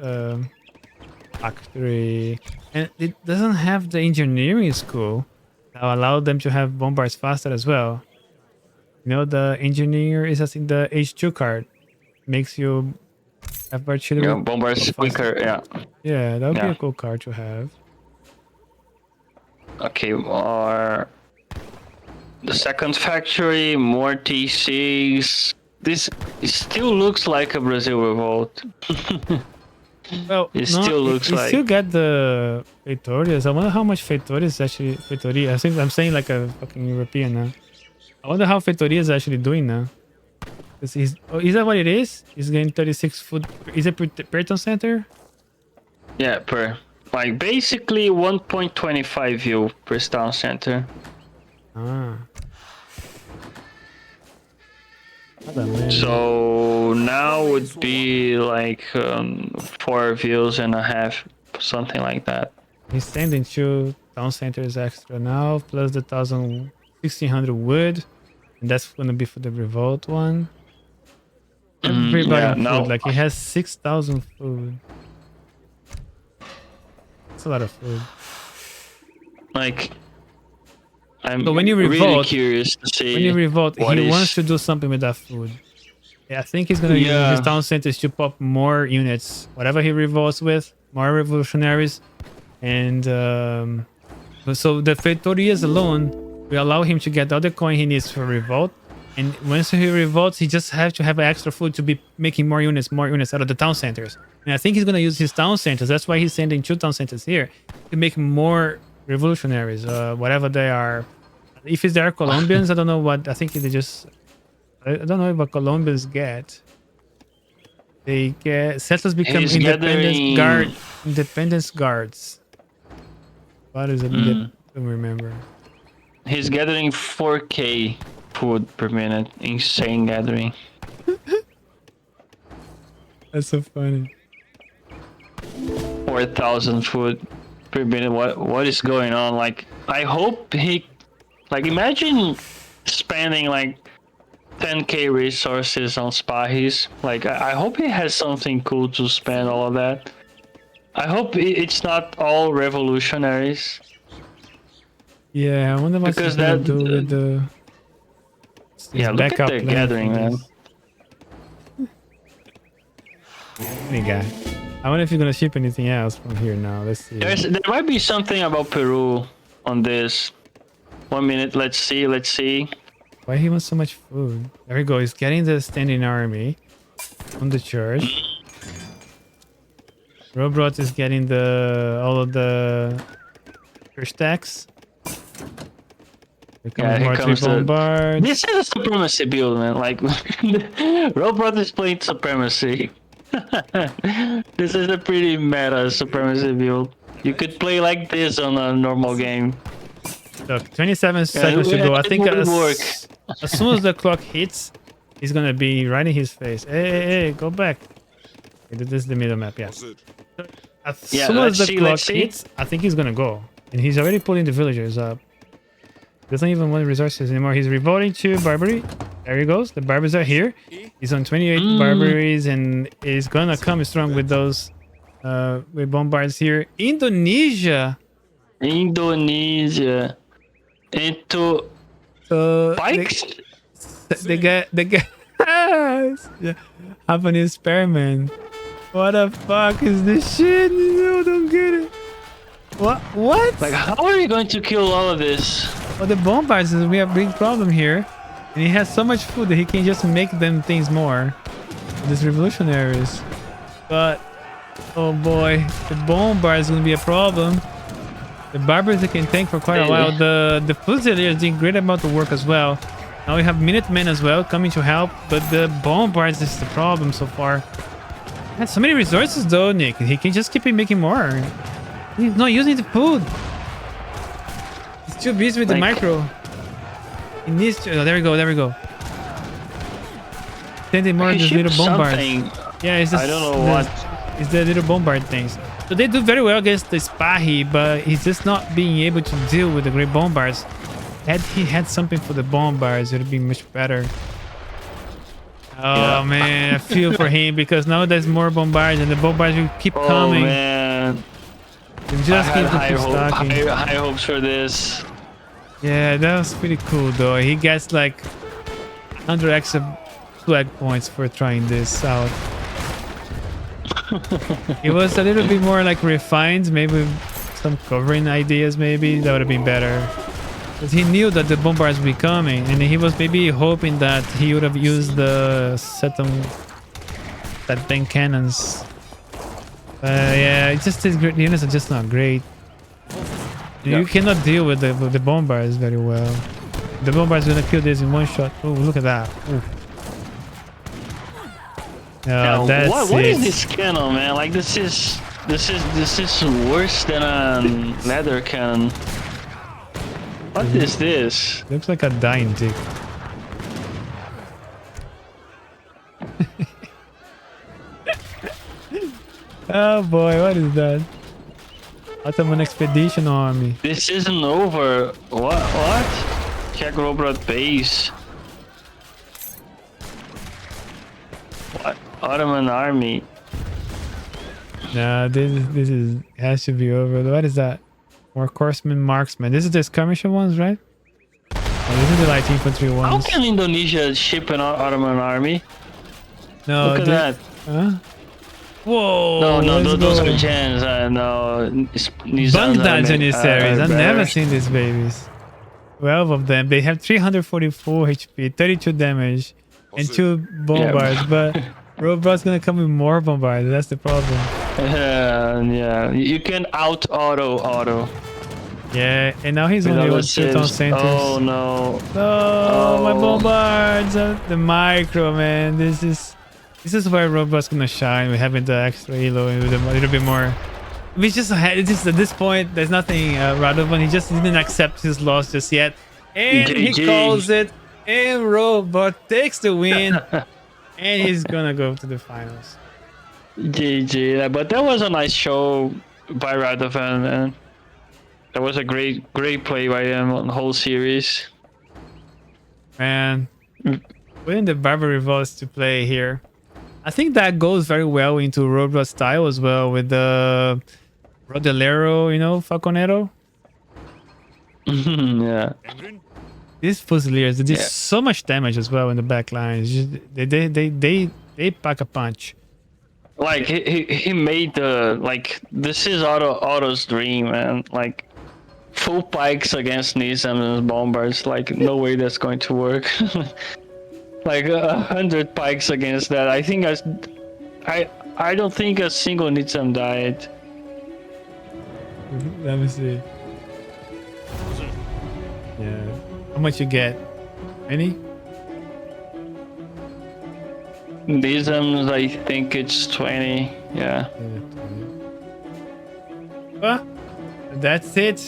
factory. And it doesn't have the engineering school that allow them to have Bombards faster as well. You know, the engineer is, I think, the H2 card. Makes you have artillery. Yeah, Bombards quicker, yeah. Yeah, that would be a cool card to have. Okay, more... The second factory, more T6. This still looks like a Brazil revolt. Well, it still looks like... You still get the Feitorias. I wonder how much Feitoria is actually... Feitoria. I think I'm saying like a fucking European now. I wonder how Feitoria is actually doing now. Is that what it is? He's getting 36 food. Is it per town center? Yeah, per. Like basically 1.25 view per town center. Ah. So now would be like 4 views and a half, something like that. He's sending 2 town centers extra now, plus the 1,600 wood, and that's gonna be for the revolt one. Everybody food, like he has 6,000 food. That's a lot of food. Like, I'm so when you revolt, really curious to see. When you revolt, he wants to do something with that food. Yeah, I think he's gonna use his town centers to pop more units. Whatever he revolts with, more revolutionaries, and so the Feitorias alone will allow him to get all the coin he needs for revolt. And once he revolts, he just has to have extra food to be making more units out of the town centers. And I think he's gonna use his town centers. That's why he's sending 2 town centers here to make more revolutionaries, whatever they are. If they are Colombians, I don't know what. I think they just. I don't know what Colombians get. They get settlers become independence guards. What is it? I don't remember. He's gathering 4K food per minute. Insane gathering. That's so funny. 4,000 food per minute. What is going on? Like, I hope he, like, imagine spending like 10k resources on Spahis. Like, I hope he has something cool to spend all of that. I hope it's not all revolutionaries. Yeah, I wonder what he's gonna do with the. Yeah, look at the gathering, man. Any guy. I wonder if you're gonna ship anything else from here now. Let's see. There might be something about Peru on this. 1 minute, let's see. Why he wants so much food? There we go. He's getting the standing army from the church. Rohbrot is getting the all of the stacks. Here comes Yeah, here more three comes the. bombards. This is a supremacy build, man. Like, Rohbrot is playing supremacy. This is a pretty meta supremacy build. You could play like this on a normal game. Look, 27 seconds to go. I think it would work. as soon as the clock hits, he's gonna be right in his face. Hey, go back. Okay, this is the middle map, yeah. As soon as the clock hits, I think he's gonna go. And he's already pulling the villagers up. Doesn't even want resources anymore. He's revolting to Barbary. There he goes. The Barbers are here. He's on 28 Barbaries and is gonna come strong with those with bombards here. Indonesia. Into pikes? The guy yeah, have an experiment. What the fuck is this shit? I don't get it. What? Like, how are you going to kill all of this? Well, the bombards is we have a big problem here. And he has so much food that he can just make them things more. These revolutionaries. But, oh boy, the bombards is going to be a problem. The barbers they can tank for quite a while. The Fusiliers doing great amount of work as well. Now we have Minutemen as well coming to help. But the bombards is the problem so far. He has so many resources though, Nick. He can just keep making more. He's not using the food. He's too busy with the micro. He needs to. Oh, there we go. Sending more of these little bombards. Yeah, it's just, I don't know what. It's the little bombard things. So they do very well against the Spahi, but he's just not being able to deal with the great bombards. Had he had something for the bombards, it would be much better. Oh man, I feel for him because now there's more bombards and the bombards will keep coming. Oh man. Just I had high hopes for this. Yeah, that was pretty cool though. He gets like 100 extra flag points for trying this out. It was a little bit more like refined, maybe with some covering ideas maybe. That would have been better. Because he knew that the bombards would be coming and he was maybe hoping that he would have used the that 10 cannons. Yeah, it's just his the units are just not great. You cannot deal with the bombards very well. The bombard's gonna kill this in one shot. Oh, look at that! Now, that's what is this cannon, man? Like this is worse than a leather cannon. What is this? Looks like a dying dick. Oh boy, what is that? Ottoman Expedition Army. This isn't over. What? Check Rohbrot base. What? Ottoman army. Nah, this has to be over. What is that? More Horsemen Marksmen. This is the skirmisher ones, right? Oh, this is the light infantry ones. How can Indonesia ship an Ottoman army? No, look at that. Huh? Whoa! No, those are gens. No, Baghdad Janissaries. I've never seen these babies. 12 of them. They have 344 HP, 32 damage, and 2 bombards. But Rohbrot's gonna come with more bombards. That's the problem. Yeah. You can auto. Yeah, and now he's only with 2 town centers. Oh no! No, my bombards! The micro, man. This is where Rohbrot's gonna shine. We're having the extra elo with a little bit more. It's just at this point, there's nothing Radovan. He just didn't accept his loss just yet, and he calls it. And Rohbrot takes the win, and he's gonna go to the finals. GG. But that was a nice show by Radovan, man. That was a great play by him on the whole series. Man, putting the Barbary Revolts to play here. I think that goes very well into Rohbrot's style as well with the Rodolero, Falconero. Yeah. These Fusiliers, they did so much damage as well in the back lines. They pack a punch. Like he made this is Otto's dream, man. Like full pikes against Nizam's bombards. Like no way that's going to work. Like 100 pikes against that. I think I I don't think a single Nitsam died. Let me see. Yeah. How much you get? Any? Nitsams, I think it's 20. Yeah. Yeah, 20. Well, that's it.